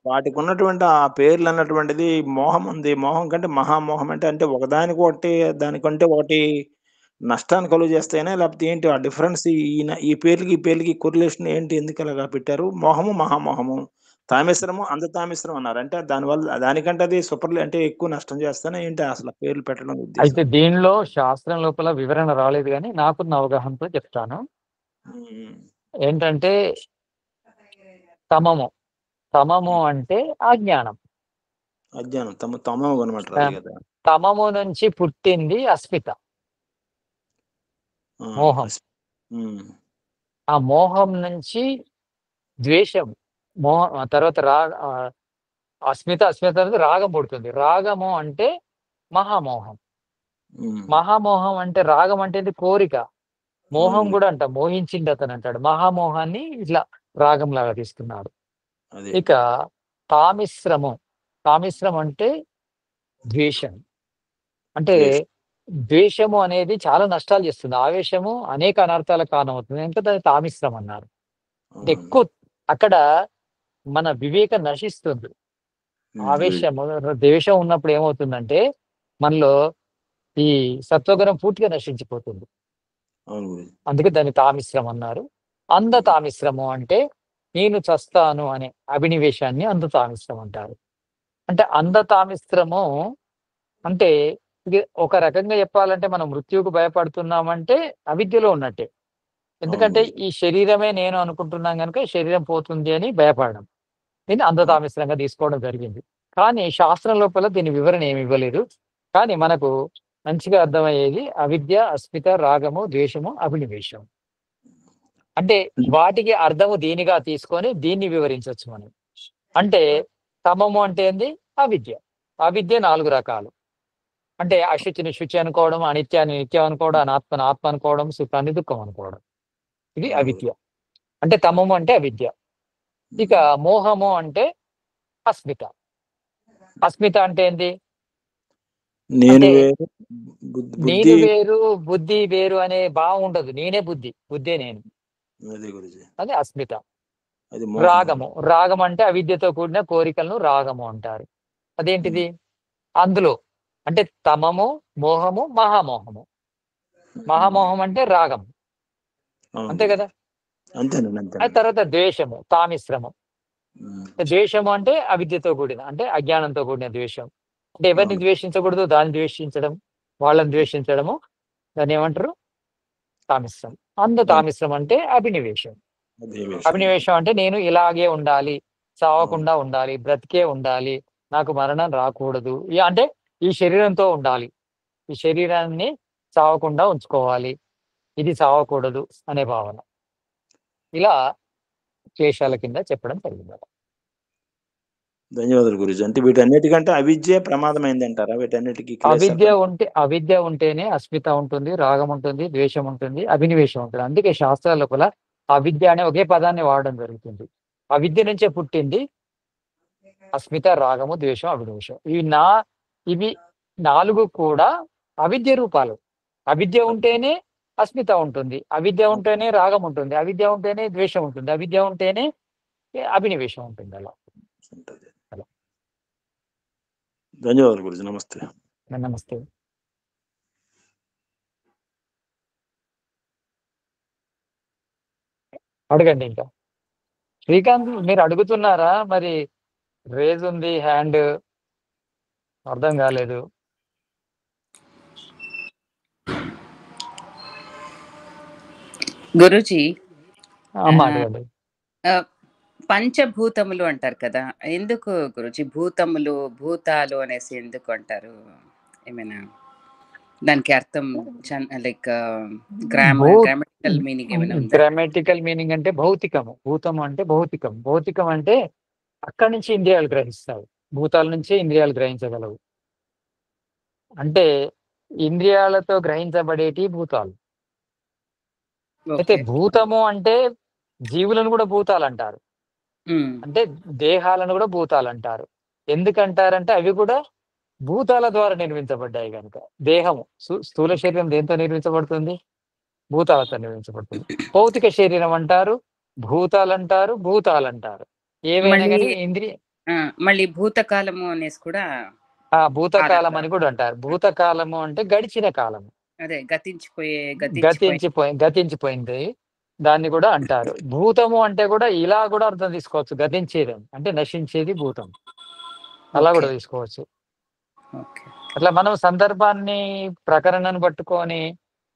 వాటికి ఉన్నటువంటి ఆ పేర్లు అన్నటువంటిది మోహం ఉంది. మోహం కంటే మహామోహం అంటే ఒకదానికి ఒకటి, దానికంటే ఒకటి నష్టాన్ని కలుగు చేస్తాయినా, లేకపోతే ఏంటి ఆ డిఫరెన్స్? ఈ పేర్లకి కొరిలేషన్ ఏంటి? ఎందుకు అలాగా పెట్టారు? మోహము, మహామోహము, తామిశ్రము, తామిశ్రం అన్నారు. అంటే దానివల్ల దానికంటే అది అంటే ఎక్కువ నష్టం చేస్తానే ఏంటి అసలు పేర్లు పెట్టడం ఉద్దేశం? అయితే దీనిలో శాస్త్రం లోపల వివరణ రాలేదు, కానీ నాకున్న అవగాహనతో చెప్తాను. ఏంటంటే తమము, తమము అంటే అజ్ఞానం. అజ్ఞానం తమము అనమాట. తమము నుంచి పుట్టింది అస్మిత, మోహం. ఆ మోహం నుంచి ద్వేషం, తర్వాత అస్మిత తర్వాత రాగం పుడుతుంది. రాగము అంటే మహామోహం. మహామోహం అంటే రాగం అంటే కోరిక. మోహం కూడా అంట మోహించింది అతను అంటాడు. మహామోహాన్ని ఇట్లా రాగం లాగా తీసుకున్నాడు. ఇక తామిశ్రము, తామిశ్రం అంటే ద్వేషం. అంటే ద్వేషము అనేది చాలా నష్టాలు చేస్తుంది. ఆవేశము అనేక అనర్థాలకు కారణమవుతుంది. అంటే దాన్ని తామిశ్రం అన్నారు. ఎక్కువ అక్కడ మన వివేకం నశిస్తుంది. ఆవేశము, ద్వేషం ఉన్నప్పుడు ఏమవుతుందంటే మనలో ఈ సత్వగుణం పూర్తిగా నశించిపోతుంది. అందుకే దాన్ని తామిశ్రం అన్నారు. తామిశ్రము అంటే నేను చస్తాను అనే అభినివేశాన్ని తామిశ్రం అంటారు. అంటే తామిశ్రము అంటే ఇది ఒక రకంగా చెప్పాలంటే మనం మృత్యువుకు భయపడుతున్నామంటే అవిద్యలో ఉన్నట్టే. ఎందుకంటే ఈ శరీరమే నేను అనుకుంటున్నాం కనుక శరీరం పోతుంది అని భయపడడం, దీన్ని తామిశ్రంగా తీసుకోవడం జరిగింది. కానీ శాస్త్రం లోపల దీని వివరణ ఏమి ఇవ్వలేదు. కానీ మనకు మంచిగా అర్థమయ్యేది అవిద్య, అస్మిత, రాగము, ద్వేషము, అభినివేశం. అంటే వాటికి అర్థము దీనిగా తీసుకొని దీన్ని వివరించవచ్చు మనం. అంటే తమము అంటే ఏంది? అవిద్య. అవిద్య 4 రకాలు. అంటే అశుచిని శుచి అనుకోవడం, అనిత్యాన్ని నిత్యం అనుకోవడం, అనాత్మని ఆత్మ అనుకోవడం, సుఖాన్ని దుఃఖం అనుకోవడం. ఇది అవిద్య. అంటే తమము అంటే అవిద్య. ఇక మోహము అంటే అస్మిత. అస్మిత అంటే ఏంది? నేను వేరు, బుద్ధి వేరు అనే భావం ఉండదు. నేనే బుద్ధి, బుద్ధే నేను. అది అస్మిత. రాగము, రాగం అంటే అవిద్యతో కూడిన కోరికలను రాగము అంటారు. అదేంటిది? అందులో అంటే తమము, మోహము, మహామోహము. మహామోహం అంటే రాగం, అంతే కదా. ఆ తర్వాత ద్వేషము, తామిశ్రము. ద్వేషము అంటే అవిద్యతో కూడిన, అంటే అజ్ఞానంతో కూడిన ద్వేషం. అంటే ఎవరిని ద్వేషించకూడదు, దాన్ని ద్వేషించడం, వాళ్ళని ద్వేషించడము, దాన్ని ఏమంటారు? తామిశ్రం. తామిశ్రం అంటే అభినివేశం. అభినివేశం అంటే నేను ఇలాగే ఉండాలి, చావకుండా ఉండాలి, బ్రతికే ఉండాలి, నాకు మరణం రాకూడదు, అంటే ఈ శరీరంతో ఉండాలి, ఈ శరీరాన్ని చావకుండా ఉంచుకోవాలి, ఇది చావకూడదు అనే భావన. ఇలా క్లేశాల కింద చెప్పడం జరిగింది. ధన్యవాదాలు గురుజీ. అంటే వీటన్నిటికంటే అవిద్య ప్రమాదమైంది అంటారా? వీటన్నిటికీ అవిద్య ఉంటేనే అస్మిత ఉంటుంది, రాగం ఉంటుంది, ద్వేషం ఉంటుంది, అభినివేశం ఉంటుంది. అందుకే శాస్త్రాల లోపల అవిద్య అనే ఒకే పదాన్ని వాడడం జరుగుతుంది. అవిద్య నుంచే పుట్టింది అస్మిత, రాగము, ద్వేషం, అభినివేశం. ఇవి 4 కూడా అవిద్య రూపాలు. అవిద్య ఉంటేనే అస్మిత ఉంటుంది, అవిద్య ఉంటేనే రాగం ఉంటుంది, అవిద్య ఉంటేనే ద్వేషం ఉంటుంది, అవిద్య ఉంటేనే అభినివేశం ఉంటుంది. అలా ధన్యవాదాలు గురుజీ. నమస్తే. నమస్తే. అడగండి ఇంకా. శ్రీకాంత్ మీరు అడుగుతున్నారా? మరి రేజ్ ఉంది హ్యాండ్, అర్థం కాలేదు. గురుజీ, అడగండి. పంచభూతములు అంటారు కదా, ఎందుకు గురుజీ భూతములు, భూతాలు అనేసి ఎందుకు అంటారు? ఏమైనా దానికి అర్థం లైక్ గ్రామటికల్ మీనింగ్ ఏమైనా ఉందా? గ్రామటికల్ మీనింగ్ అంటే భౌతికము. భూతం అంటే భౌతికం. భౌతికం అంటే అక్కడి నుంచి ఇంద్రియాలు గ్రహిస్తాయి, భూతాల నుంచే ఇంద్రియాలు గ్రహించగలవు. అంటే ఇంద్రియాలతో గ్రహించబడేటి భూతాలు. అయితే భూతము అంటే జీవులను కూడా భూతాలు అంటారు, అంటే దేహాలను కూడా భూతాలు అంటారు. ఎందుకంటారంటే అవి కూడా భూతాల ద్వారా నిర్మించబడ్డాయి కనుక. దేహము, స్థూల శరీరం దేంతో నిర్మించబడుతుంది? భూతాలతో నిర్మించబడుతుంది. భౌతిక శరీరం అంటారు, భూతాలు అంటారు, భూతాలు అంటారు. ఏవైనా కానీ ఇంద్రియ మళ్ళీ భూతకాలము అనేసి కూడా భూతకాలం అని కూడా అంటారు. భూతకాలము అంటే గడిచిన కాలము, అదే గతించిపోయింది, దాన్ని కూడా అంటారు. భూతము అంటే కూడా ఇలా కూడా అర్థం తీసుకోవచ్చు, గతించేది అంటే నశించేది భూతం, అలా కూడా తీసుకోవచ్చు. అట్లా మనం సందర్భాన్ని, ప్రకరణను పట్టుకొని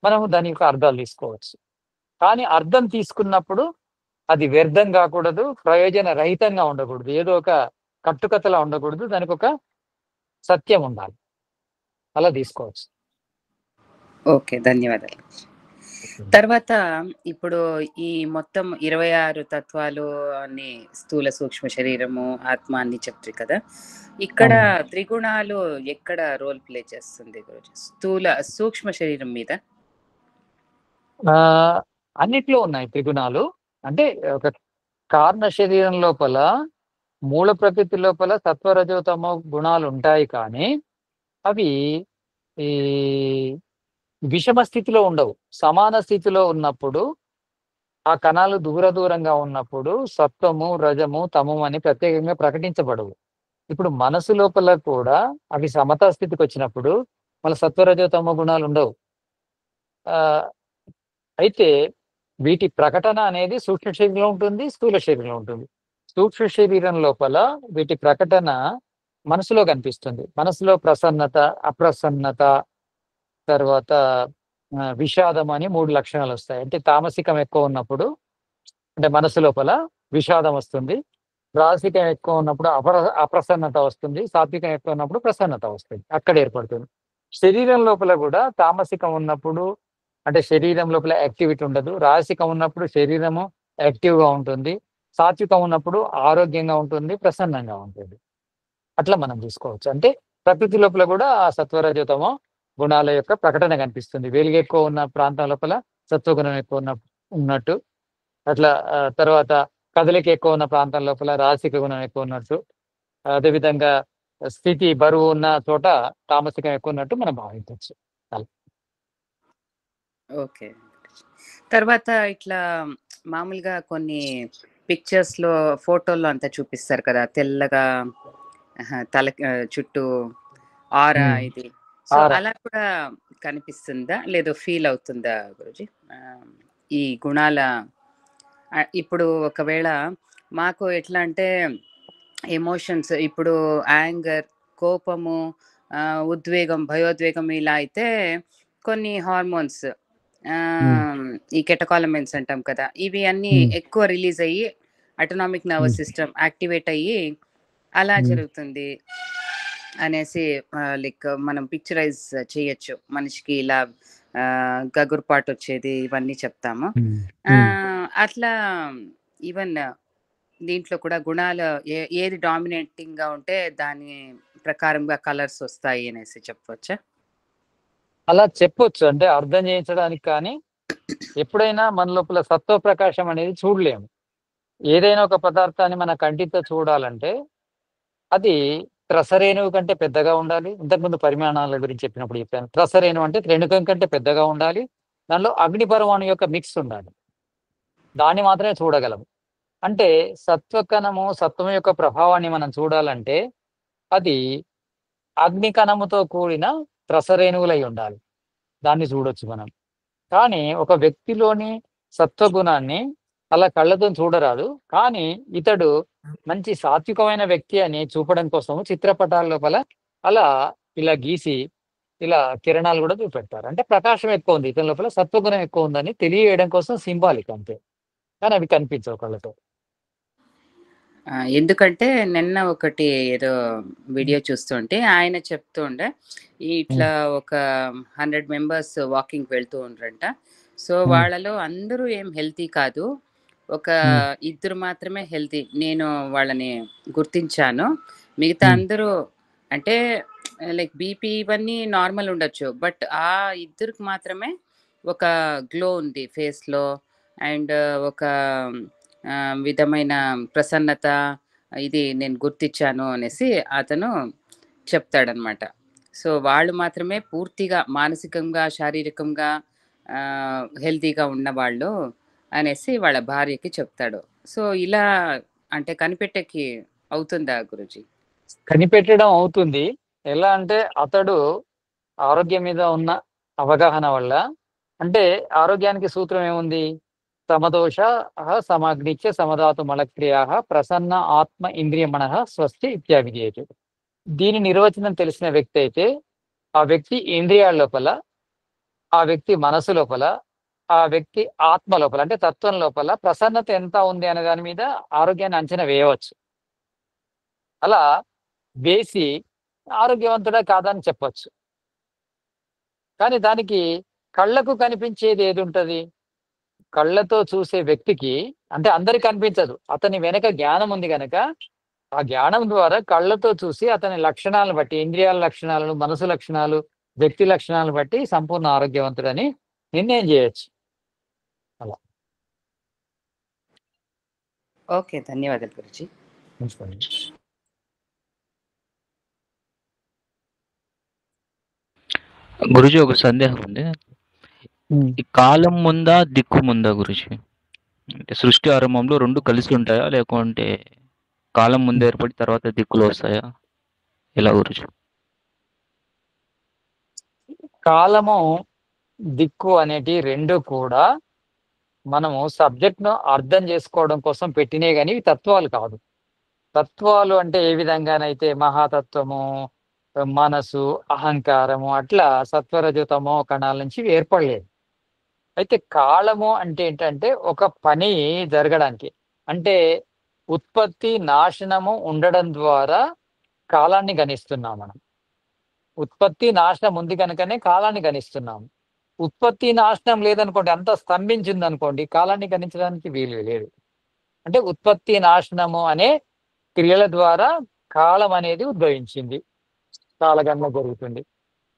మనం దాని యొక్క అర్థాలు తీసుకోవచ్చు. కానీ అర్థం తీసుకున్నప్పుడు అది వ్యర్థం కాకూడదు, ప్రయోజన రహితంగా ఉండకూడదు, ఏదో ఒక కట్టుకథలా ఉండకూడదు, దానికి ఒక సత్యం ఉండాలి, అలా తీసుకోవచ్చు. ఓకే, ధన్యవాదాలు. తర్వాత ఇప్పుడు ఈ మొత్తం 26 తత్వాలు అన్ని, స్థూల, సూక్ష్మ శరీరము, ఆత్మ అన్ని చెప్తారు కదా, ఇక్కడ త్రిగుణాలు ఎక్కడ రోల్ ప్లే చేస్తుంది గురుజీ? స్థూల, సూక్ష్మ శరీరం మీద అన్నిట్లో ఉన్నాయి త్రిగుణాలు. అంటే ఒక కారణ శరీరం లోపల, మూల ప్రకృతి లోపల సత్వరజోతమో గుణాలు ఉంటాయి, కానీ అవి ఈ విషమ స్థితిలో ఉండవు. సమాన స్థితిలో ఉన్నప్పుడు, ఆ కణాలు దూరంగా ఉన్నప్పుడు సత్వము, రజము, తమము అని ప్రత్యేకంగా ప్రకటించబడవు. ఇప్పుడు మనసు లోపల కూడా అవి సమతా స్థితికి వచ్చినప్పుడు మన సత్వరజోతమ గుణాలు ఉండవు. అయితే వీటి ప్రకటన అనేది సూక్ష్మ శరీరంలో ఉంటుంది, స్థూల శరీరంలో ఉంటుంది. సూక్ష్మ శరీరం లోపల వీటి ప్రకటన మనసులో కనిపిస్తుంది. మనసులో ప్రసన్నత, అప్రసన్నత, తర్వాత విషాదం అని 3 లక్షణాలు వస్తాయి. అంటే తామసికం ఎక్కువ ఉన్నప్పుడు అంటే మనసు లోపల విషాదం వస్తుంది, రాసికం ఎక్కువ ఉన్నప్పుడు అప్రసన్నత వస్తుంది, సాత్వికం ఎక్కువ ఉన్నప్పుడు ప్రసన్నత వస్తుంది, అక్కడ ఏర్పడుతుంది. శరీరం లోపల కూడా తామసికం ఉన్నప్పుడు అంటే శరీరం లోపల యాక్టివిటీ ఉండదు, రాసికం ఉన్నప్పుడు శరీరము యాక్టివ్గా ఉంటుంది, సాత్వికం ఉన్నప్పుడు ఆరోగ్యంగా ఉంటుంది, ప్రసన్నంగా ఉంటుంది. అట్లా మనం చూసుకోవచ్చు. అంటే ప్రకృతి లోపల కూడా ఆ సత్వరజోతమ గుణాల యొక్క ప్రకటన కనిపిస్తుంది. వెలుగు ఎక్కువ ఉన్న ప్రాంతం లోపల సత్వగుణం ఎక్కువ ఉన్నట్టు, అట్లా తర్వాత కదలిక ఎక్కువ ఉన్న ప్రాంతం లోపల రాసిక గుణం ఎక్కువ ఉన్నట్టు, అదేవిధంగా స్థితి, బరువు ఉన్న చోట తామసికం ఎక్కువ ఉన్నట్టు మనం భావించవచ్చు. ఓకే. తర్వాత ఇట్లా మామూలుగా కొన్ని పిక్చర్స్ లో, ఫోటోల్లో అంతా చూపిస్తారు కదా, తెల్లగా తల చుట్టూ ఆరా ఇది, సో అలా కూడా కనిపిస్తుందా, లేదో ఫీల్ అవుతుందా గురుజీ ఈ గుణాల? ఇప్పుడు ఒకవేళ మాకు ఎట్లా అంటే ఎమోషన్స్ ఇప్పుడు యాంగర్, కోపము, ఉద్వేగం, భయోద్వేగం ఇలా అయితే కొన్ని హార్మోన్స్ ఈ కెటకాలమెన్స్ అంటాం కదా, ఇవి అన్నీ ఎక్కువ రిలీజ్ అయ్యి అటోనామిక్ నర్వస్ సిస్టమ్ యాక్టివేట్ అయ్యి అలా జరుగుతుంది అనేసి లైక్ మనం పిక్చరైజ్ చేయొచ్చు. మనిషికి ఇలా గగురుపాటు వచ్చేది ఇవన్నీ చెప్తాము. అట్లా ఈవెన్ దీంట్లో కూడా గుణాలు ఏది డామినేటింగ్ గా ఉంటే దాని ప్రకారంగా కలర్స్ వస్తాయి అనేసి చెప్పవచ్చా? అలా చెప్పొచ్చు, అంటే అర్థం చేయించడానికి. కానీ ఎప్పుడైనా మన లోపల సత్వ ప్రకాశం అనేది చూడలేము. ఏదైనా ఒక పదార్థాన్ని మన కంటితో చూడాలంటే అది త్రసరేణువు కంటే పెద్దగా ఉండాలి. ఇంతకుముందు పరిమాణాల గురించి చెప్పినప్పుడు చెప్పాను. త్రసరేణువు అంటే రేణుకం కంటే పెద్దగా ఉండాలి. దానిలో అగ్ని పరమాణు యొక్క మిక్స్ ఉండాలి. దాన్ని మాత్రమే చూడగలం. అంటే సత్వకణము, సత్వం యొక్క ప్రభావాన్ని మనం చూడాలంటే అది అగ్ని కణముతో కూడిన త్రసరేణువులై ఉండాలి. దాన్ని చూడొచ్చు మనం. కానీ ఒక వ్యక్తిలోని సత్వగుణాన్ని అలా కళ్ళతో చూడరాదు. కానీ ఇతడు మంచి సాత్వికమైన వ్యక్తి అని చూపడం కోసం చిత్రపటాల లోపల అలా ఇలా గీసి ఇలా కిరణాలు కూడా చూపెడతారు. అంటే ప్రకాశం ఎక్కువ ఉంది ఇతని లోపల, సత్వగుణం ఎక్కువ ఉందని తెలియజేయడం కోసం సింబాలిక్ అంతే. కానీ అవి కనిపించవు కళ్ళతో. ఎందుకంటే నిన్న ఒకటి ఏదో వీడియో చూస్తుంటే ఆయన చెప్తూ ఉండే ఇట్లా ఒక 100 మెంబర్స్ వాకింగ్ వెళ్తూ ఉండ్రంట. సో వాళ్ళలో అందరూ ఏం హెల్తీ కాదు, ఒక ఇద్దరు మాత్రమే హెల్తీ. నేను వాళ్ళని గుర్తించాను. మిగతా అందరూ అంటే లైక్ బీపీ ఇవన్నీ నార్మల్ ఉండొచ్చు, బట్ ఆ ఇద్దరికి మాత్రమే ఒక గ్లో ఉంది ఫేస్లో అండ్ ఒక విధమైన ప్రసన్నత, ఇది నేను గుర్తించాను అనేసి అతను చెప్తాడనమాట. సో వాళ్ళు మాత్రమే పూర్తిగా మానసికంగా శారీరకంగా హెల్తీగా ఉన్నవాళ్ళు అనేసి వాళ్ళ భార్యకి చెప్తాడు. సో ఇలా అంటే కనిపెట్టేకి అవుతుందా గురుజీ? కనిపెట్టడం అవుతుంది. ఎలా అంటే అతడు ఆరోగ్యం మీద ఉన్న అవగాహన వల్ల, అంటే ఆరోగ్యానికి సూత్రం ఏముంది? సమదోష సమాగ్నిత్య సమధాతు మలక్రియా ప్రసన్న ఆత్మ ఇంద్రియ మనః స్వస్తి ఇత్యావిధేయతే. దీని నిర్వచనం తెలిసిన వ్యక్తి అయితే ఆ వ్యక్తి ఇంద్రియాల లోపల, ఆ వ్యక్తి మనసు లోపల, ఆ వ్యక్తి ఆత్మ లోపల అంటే తత్వం లోపల ప్రసన్నత ఎంత ఉంది అనే దాని మీద ఆరోగ్యాన్ని అంచనా వేయవచ్చు. అలా వేసి ఆరోగ్యవంతుడా కాదని చెప్పొచ్చు. కానీ దానికి కళ్ళకు కనిపించేది ఏది ఉంటుంది? కళ్ళతో చూసే వ్యక్తికి అంటే అందరికి కనిపించదు. అతని వెనక జ్ఞానం ఉంది కనుక ఆ జ్ఞానం ద్వారా కళ్ళతో చూసి అతని లక్షణాలను బట్టి, ఇంద్రియాల లక్షణాలను, మనసు లక్షణాలు, వ్యక్తి లక్షణాలను బట్టి సంపూర్ణ ఆరోగ్యవంతుడని నిర్ణయం చేయొచ్చు. అలా. ఓకే, ధన్యవాదాలు గురుజీ. ఉంచుకోండి. గురుజీ ఒక సందేహం ఉంది. ఈ కాలం ముందా దిక్కు ముందా గురుజీ? అంటే సృష్టి ఆరంభంలో రెండు కలిసి ఉంటాయా, లేకుంటే కాలం ముందు ఏర్పడి తర్వాత దిక్కులు వస్తాయా? ఎలా గురుజీ? కాలము, దిక్కు అనేటి రెండు కూడా మనము సబ్జెక్ట్ను అర్థం చేసుకోవడం కోసం పెట్టినే కానీ ఇవి తత్వాలు కాదు. తత్వాలు అంటే ఏ విధంగానైతే మహాతత్వము, మనసు, అహంకారము అట్లా సత్వరజతమో కణాల నుంచి ఏర్పడలేదు. అయితే కాలము అంటే ఏంటంటే ఒక పని జరగడానికి, అంటే ఉత్పత్తి నాశనము ఉండడం ద్వారా కాలాన్ని గణిస్తున్నాం మనం. ఉత్పత్తి నాశనం ఉంది కనుకనే కాలాన్ని గణిస్తున్నాము. ఉత్పత్తి నాశనం లేదనుకోండి, అంతా స్తంభించింది అనుకోండి, కాలాన్ని గణించడానికి వీలు లేదు. అంటే ఉత్పత్తి నాశనము అనే క్రియల ద్వారా కాలం అనేది ఉద్భవించింది, కాలగణన జరుగుతుంది.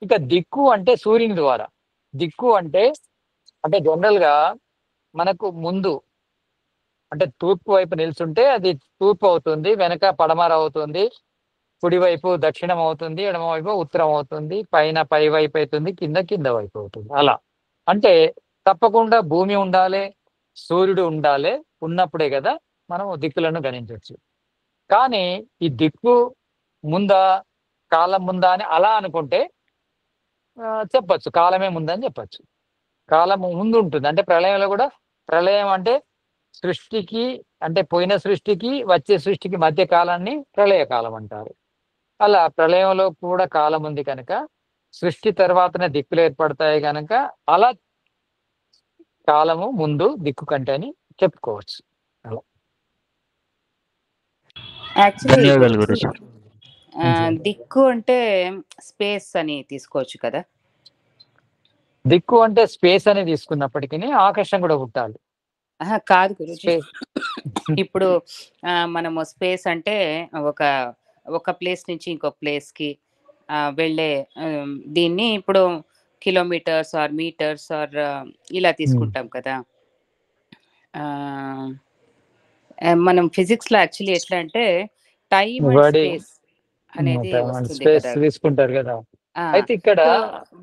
ఇక దిక్కు అంటే సూర్యుని ద్వారా. దిక్కు అంటే అంటే జనరల్ గా మనకు ముందు అంటే తూర్పు వైపు నిల్చుంటే అది తూర్పు అవుతుంది, వెనక పడమర అవుతుంది, కుడివైపు దక్షిణం అవుతుంది, ఎడమవైపు ఉత్తరం అవుతుంది, పైన పై వైపు అవుతుంది, కింద వైపు అవుతుంది. అలా అంటే తప్పకుండా భూమి ఉండాలి, సూర్యుడు ఉండాలి, ఉన్నప్పుడే కదా మనం దిక్కులను గణించవచ్చు. కానీ ఈ దిక్కు ముందా, కాలం ముందా అని అలా అనుకుంటే చెప్పచ్చు, కాలమే ముందని చెప్పచ్చు. కాలం ముందు ఉంటుంది. అంటే ప్రళయంలో కూడా, ప్రళయం అంటే సృష్టికి అంటే పోయిన సృష్టికి వచ్చే సృష్టికి మధ్య కాలాన్ని ప్రళయ కాలం అంటారు. అలా ప్రళయంలో కూడా కాలం ఉంది కనుక సృష్టి తర్వాతనే దిక్కులు ఏర్పడతాయి కనుక అలా కాలము ముందు దిక్కు కంటే అని చెప్పుకోవచ్చు. అలా యాక్చువల్లీ ధన్యవాదాలు గురూజీ గురుజీ. దిక్కు అంటే స్పేస్ అని తీసుకోవచ్చు కదా. దిక్కు అంటే స్పేస్ అని తీసుకున్నప్పటికీ ఆకాశం కూడా పుట్టాలి. కాదు గురూజీ, స్పేస్ ఇప్పుడు మనము స్పేస్ అంటే ఒక ఒక ప్లేస్ నుంచి ఇంకొక ప్లేస్కి వెళ్ళే దీన్ని ఇప్పుడు కిలోమీటర్స్ ఆర్ మీటర్స్ ఆర్ ఇలా తీసుకుంటాం కదా. మనం ఫిజిక్స్లో యాక్చువల్లీ ఎట్లా అంటే టైమ్ అండ్ బాడీ స్పేస్ అనేది వస్తుంది స్పేస్ కదా. తీసుకుంటారు కదా. అయితే ఇక్కడ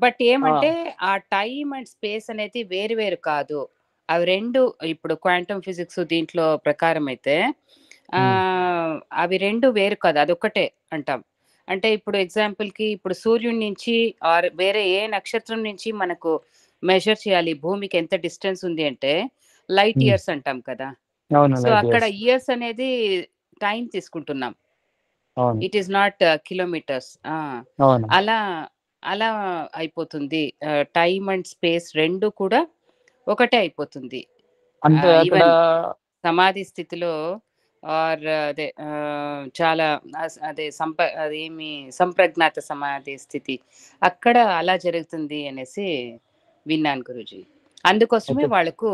బట్ ఏమంటే ఆ టైమ్ అండ్ స్పేస్ అనేది వేరు వేరు కాదు. అవి రెండు ఇప్పుడు క్వాంటమ్ ఫిజిక్స్ దీంట్లో ప్రకారం అయితే అవి రెండు వేరు కాదు, అదొక్కటే అంటాం. అంటే ఇప్పుడు ఎగ్జాంపుల్కి ఇప్పుడు సూర్యుడి నుంచి ఆర్ వేరే ఏ నక్షత్రం నుంచి మనకు మెజర్ చేయాలి భూమికి ఎంత డిస్టెన్స్ ఉంది అంటే లైట్ ఇయర్స్ అంటాం కదా. అవును సో అక్కడ ఇయర్స్ అనేది టైం తీసుకుంటున్నాం, అవును ఇట్ ఈస్ నాట్ కిలోమీటర్స్. అవును అలా అలా అయిపోతుంది. టైమ్ అండ్ స్పేస్ రెండు కూడా ఒకటే అయిపోతుంది. అంటే అక్కడ ఈవెన్ సమాధి స్థితిలో ఆర్ అదే చాలా అదే అదేమి సంప్రజ్ఞాత సమాధి స్థితి అక్కడ అలా జరుగుతుంది అనేసి విన్నాను గురూజీ. అందుకోసమే అయితే వాళ్ళకు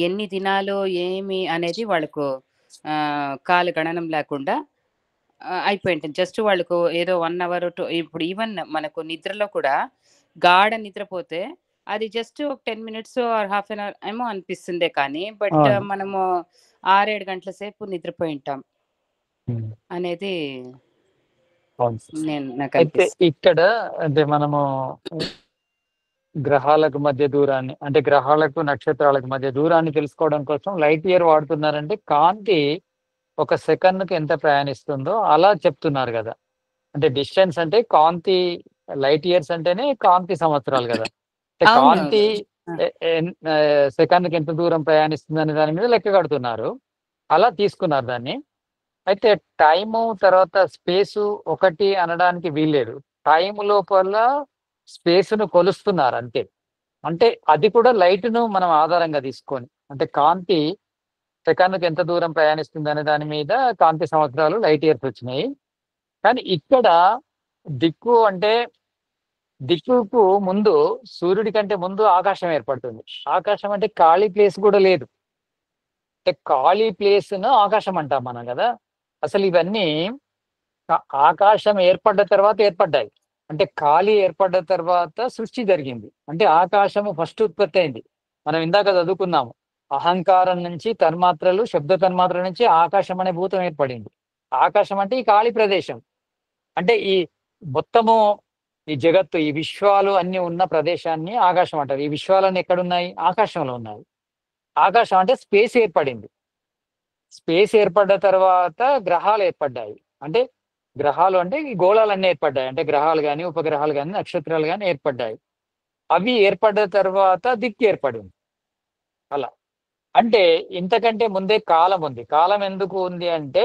ఎన్ని దినాలు ఏమి అనేది వాళ్ళకు కాల గణనం లేకుండా అయిపోయింటుంది. జస్ట్ వాళ్ళకు ఏదో 1 అవర్ ఇప్పుడు ఈవెన్ మనకు నిద్రలో కూడా గాఢ నిద్రపోతే అది జస్ట్ ఒక 10 minutes or half an hour ఏమో అనిపిస్తుందే కానీ బట్ అవును. మనము 6-7 గంటల సేపు నిద్రపోయి ఉంటాం అనేది అవును. నాకు అయితే అనిపిస్తుంది. ఇక్కడ అంటే మనము గ్రహాలకు మధ్య దూరాన్ని అంటే గ్రహాలకు నక్షత్రాలకు మధ్య దూరాన్ని తెలుసుకోవడం కోసం లైట్ ఇయర్ వాడుతున్నారంటే కాంతి ఒక సెకండ్కి ఎంత ప్రయాణిస్తుందో అలా చెప్తున్నారు కదా. అంటే డిస్టెన్స్ అంటే కాంతి లైట్ ఇయర్స్ అంటేనే కాంతి సంవత్సరాలు కదా. అంటే అవును కాంతి సెకండ్కి ఎంత దూరం ప్రయాణిస్తుంది అనే దాని మీద లెక్క కడుతున్నారు. అలా తీసుకున్నారు దాన్ని. అయితే టైము తర్వాత స్పేసు ఒకటి అనడానికి వీల్లేదు. టైం లోపల స్పేస్‌ను కొలుస్తున్నారు అంతే. అంటే అది కూడా లైట్‌ను మనం ఆధారంగా తీసుకొని. అంటే కాంతి సెకనుకు ఎంత దూరం ప్రయాణిస్తుంది అనే దాని మీద కాంతి సంవత్సరాలు లైట్ ఇయర్స్ వచ్చినాయి. కానీ ఇక్కడ దిక్కు అంటే దిక్కుకు ముందు సూర్యుడి కంటే ముందు ఆకాశం ఏర్పడుతుంది. ఆకాశం అంటే ఖాళీ ప్లేస్ కూడా లేదు. అంటే ఖాళీ ప్లేస్‌ను ఆకాశం అంటాం మనం కదా. అసలు ఇవన్నీ ఆకాశం ఏర్పడ్డ తర్వాత ఏర్పడ్డాయి. అంటే ఖాళీ ఏర్పడ్డ తర్వాత సృష్టి జరిగింది. అంటే ఆకాశము ఫస్ట్ ఉత్పత్తి అయింది. మనం ఇందాక చదువుకున్నాము. అహంకారం నుంచి తన్మాత్రలు, శబ్ద తన్మాత్రల నుంచి ఆకాశం అనే భూతం ఏర్పడింది. ఆకాశం అంటే ఈ ఖాళీ ప్రదేశం. అంటే ఈ మొత్తము ఈ జగత్తు, ఈ విశ్వాలు అన్నీ ఉన్న ప్రదేశాన్ని ఆకాశం అంటారు. ఈ విశ్వాలన్నీ ఎక్కడున్నాయి? ఆకాశంలో ఉన్నాయి. ఆకాశం అంటే స్పేస్ ఏర్పడింది. స్పేస్ ఏర్పడ్డ తర్వాత గ్రహాలు ఏర్పడ్డాయి. అంటే గ్రహాలు అంటే ఈ గోళాలన్నీ ఏర్పడ్డాయి. అంటే గ్రహాలు గాని, ఉపగ్రహాలు గాని, నక్షత్రాలు గాని ఏర్పడ్డాయి. అవి ఏర్పడ్డ తర్వాత దిక్కు ఏర్పడింది. అలా. అంటే ఇంతకంటే ముందే కాలం ఉంది. కాలం ఎందుకు ఉంది అంటే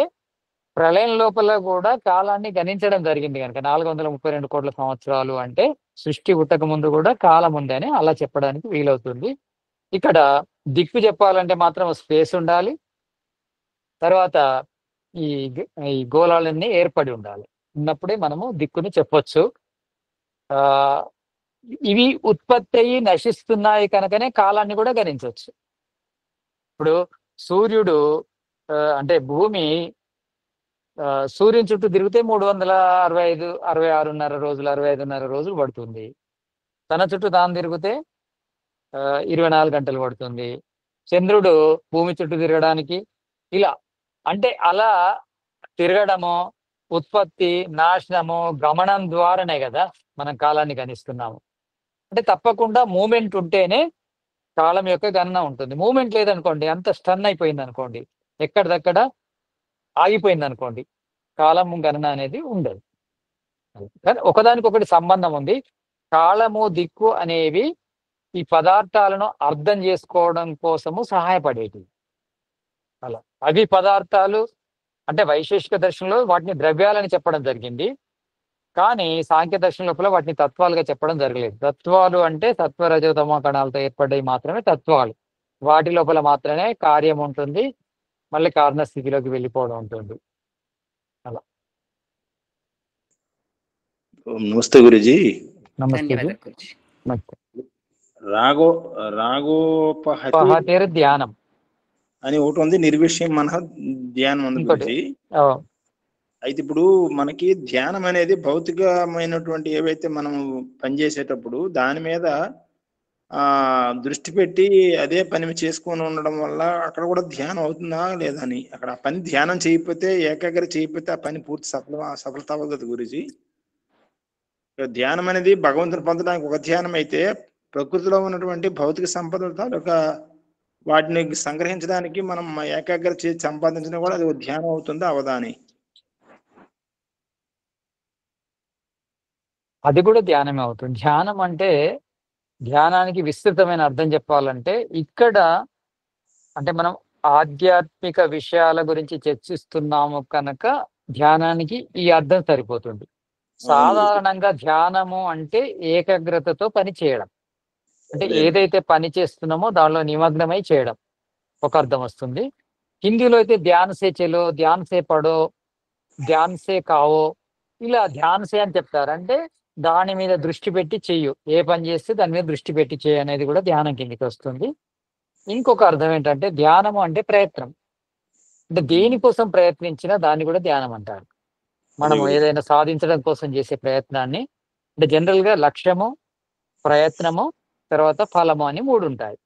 ప్రళయం లోపల కూడా కాలాన్ని గణించడం జరిగింది గనుక 432 కోట్ల సంవత్సరాలు అంటే సృష్టి పుట్టక ముందు కూడా కాలం ఉంది అని అలా చెప్పడానికి వీలవుతుంది. ఇక్కడ దిక్కు చెప్పాలంటే మాత్రం స్పేస్ ఉండాలి. తర్వాత ఈ ఈ గోళాలన్నీ ఏర్పడి ఉండాలి. ఉన్నప్పుడే మనము దిక్కుని చెప్పొచ్చు. ఆహ్, ఇవి ఉత్పత్తి అయ్యి నశిస్తున్నాయి కనుకనే కాలాన్ని కూడా గణించొచ్చు. ఇప్పుడు సూర్యుడు అంటే భూమి సూర్యుని చుట్టూ తిరిగితే 365, 66.5 రోజులు, 65.5 రోజులు పడుతుంది. తన చుట్టూ తాను తిరిగితే 24 గంటలు పడుతుంది. చంద్రుడు భూమి చుట్టూ తిరగడానికి ఇలా అంటే అలా తిరగడము, ఉత్పత్తి, నాశనము, గమనం ద్వారానే కదా మనం కాలాన్ని గణిస్తున్నాము. అంటే తప్పకుండా మూవ్‌మెంట్ ఉంటేనే కాలం యొక్క గణన ఉంటుంది. మూవ్‌మెంట్ లేదనుకోండి, అంత స్టన్ అయిపోయిందనుకోండి, ఎక్కడిదక్కడ ఆగిపోయిందనుకోండి, కాలము గణన అనేది ఉండదు. కానీ ఒకదానికొకటి సంబంధం ఉంది. కాలము, దిక్కు అనేవి ఈ పదార్థాలను అర్థం చేసుకోవడం కోసము సహాయపడేటివి. అలా అవి పదార్థాలు అంటే వైశేషిక దర్శనంలో వాటిని ద్రవ్యాలని చెప్పడం జరిగింది. కానీ సాంఖ్య దర్శనం లోపల వాటిని తత్వాలుగా చెప్పడం జరగలేదు. తత్వాలు అంటే సత్వ రజోతమ కణాలతో ఏర్పడ్డవి మాత్రమే తత్వాలు. వాటి లోపల మాత్రమే కార్యం ఉంటుంది, మళ్ళీ కారణ స్థితిలోకి వెళ్ళిపోవడం ఉంటుంది. అలా. నమస్తే గురుజీ. నమస్తే. ధన్యవాదాలు గురుజీ. రాగోపహతి ధ్యానం అని ఒకటి ఉంది, నిర్విషయం మన ధ్యానం ఉంది ఇంకోటి. గురుజీ. ఆ, అయితే ఇప్పుడు మనకి ధ్యానం అనేది భౌతికమైనటువంటి ఏవైతే మనం పనిచేసేటప్పుడు దాని మీద దృష్టి పెట్టి అదే పని చేసుకొని ఉండడం వల్ల అక్కడ కూడా ధ్యానం అవుతుందా లేదా అని. అక్కడ ఆ పని ధ్యానం చేయకపోతే, ఏకాగ్ర చేయకపోతే ఆ పని పూర్తి సఫలత అవ్వదు కదా గురుజీ. ధ్యానం అనేది భగవంతుని పొందడానికి ఒక ధ్యానం అయితే, ప్రకృతిలో ఉన్నటువంటి భౌతిక సంపదలతో ఒక వాటిని సంగ్రహించడానికి మనం ఏకాగ్ర చేసి సంపాదించడం కూడా అది ఒక ధ్యానం అవుతుందా అవదా అని. అది కూడా ధ్యానమే అవుతుంది. ధ్యానం అంటే ధ్యానానికి విస్తృతమైన అర్థం చెప్పాలంటే ఇక్కడ అంటే మనం ఆధ్యాత్మిక విషయాల గురించి చర్చిస్తున్నాము కనుక ధ్యానానికి ఈ అర్థం సరిపోతుంది. సాధారణంగా ధ్యానము అంటే ఏకాగ్రతతో పని చేయడం, అంటే ఏదైతే పని చేస్తున్నామో దానిలో నిమగ్నమై చేయడం ఒక అర్థం వస్తుంది. హిందీలో అయితే ధ్యాన్ సే చలో, ధ్యాన్ సే పడో, ధ్యాన్ సే కావో, ఇలా ధ్యాన్ సే అని చెప్తారు. అంటే దాని మీద దృష్టి పెట్టి చెయ్యు, ఏ పని చేస్తే దాని మీద దృష్టి పెట్టి చెయ్యి అనేది కూడా ధ్యానం కిందకి వస్తుంది. ఇంకొక అర్థం ఏంటంటే ధ్యానము అంటే ప్రయత్నం, అంటే దేనికోసం ప్రయత్నించినా దాన్ని కూడా ధ్యానం అంటారు. మనము ఏదైనా సాధించడం కోసం చేసే ప్రయత్నాన్ని, అంటే జనరల్ గా లక్ష్యము, ప్రయత్నము, తర్వాత ఫలము అని 3 ఉంటాయి.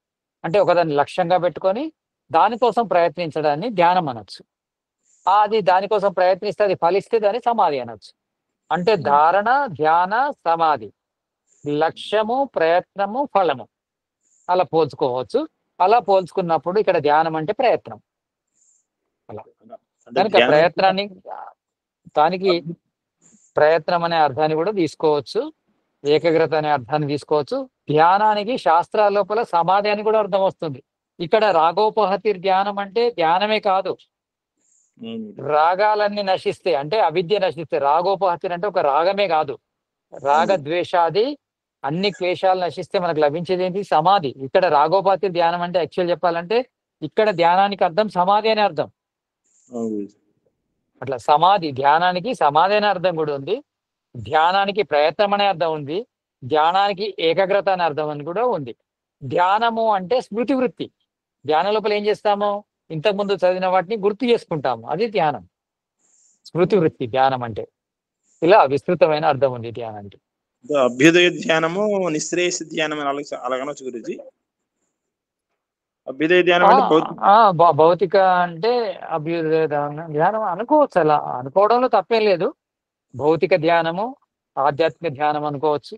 అంటే ఒకదాన్ని లక్ష్యంగా పెట్టుకొని దానికోసం ప్రయత్నించడాన్ని ధ్యానం అనొచ్చు. అది దానికోసం ప్రయత్నిస్తే అది ఫలిస్తే దాన్ని సమాధి అనొచ్చు. అంటే ధారణ, ధ్యాన, సమాధి, లక్ష్యము, ప్రయత్నము, ఫలము అలా పోల్చుకోవచ్చు. అలా పోల్చుకున్నప్పుడు ఇక్కడ ధ్యానం అంటే ప్రయత్నం. అలా కనుక ప్రయత్నాన్ని దానికి ప్రయత్నం అనే అర్థాన్ని కూడా తీసుకోవచ్చు, ఏకాగ్రత అనే అర్థాన్ని తీసుకోవచ్చు. ధ్యానానికి శాస్త్రాల లోపల సమాధి అని కూడా అర్థం వస్తుంది. ఇక్కడ రాగోపహతి ధ్యానం అంటే ధ్యానమే కాదు, రాగాలన్నీ నశిస్తే అంటే అవిద్య నశిస్తే, రాగోపహతి అంటే ఒక రాగమే కాదు, రాగద్వేషాది అన్ని క్లేశాలు నశిస్తే మనకు లభించేది ఏంటి? సమాధి. ఇక్కడ రాగోపహతి ధ్యానం అంటే యాక్చువల్ చెప్పాలంటే ఇక్కడ ధ్యానానికి అర్థం సమాధి అనే అర్థం. అట్లా సమాధి, ధ్యానానికి సమాధి అనే అర్థం కూడా ఉంది, ధ్యానానికి ప్రయత్నం అనే అర్థం ఉంది, ధ్యానానికి ఏకాగ్రత అనే అర్థం అని కూడా ఉంది. ధ్యానము అంటే స్మృతి వృత్తి. ధ్యానం లోపల ఏం చేస్తాము? ఇంతకుముందు చదివిన వాటిని గుర్తు చేసుకుంటాము, అది ధ్యానం. స్మృతి వృత్తి ధ్యానం అంటే. ఇలా విస్తృతమైన అర్థం ఉంది ధ్యానానికి. అభ్యుదయ ధ్యానము, నిశ్రేయస ధ్యానం అలాగనొచ్చు గురుజీ. అభ్యుదయ ధ్యానం అంటే భౌతిక అంటే అభ్యుదయ ధ్యానం అనుకోవచ్చు. అలా అనుకోవడంలో తప్పేం లేదు. భౌతిక ధ్యానము, ఆధ్యాత్మిక ధ్యానం అనుకోవచ్చు.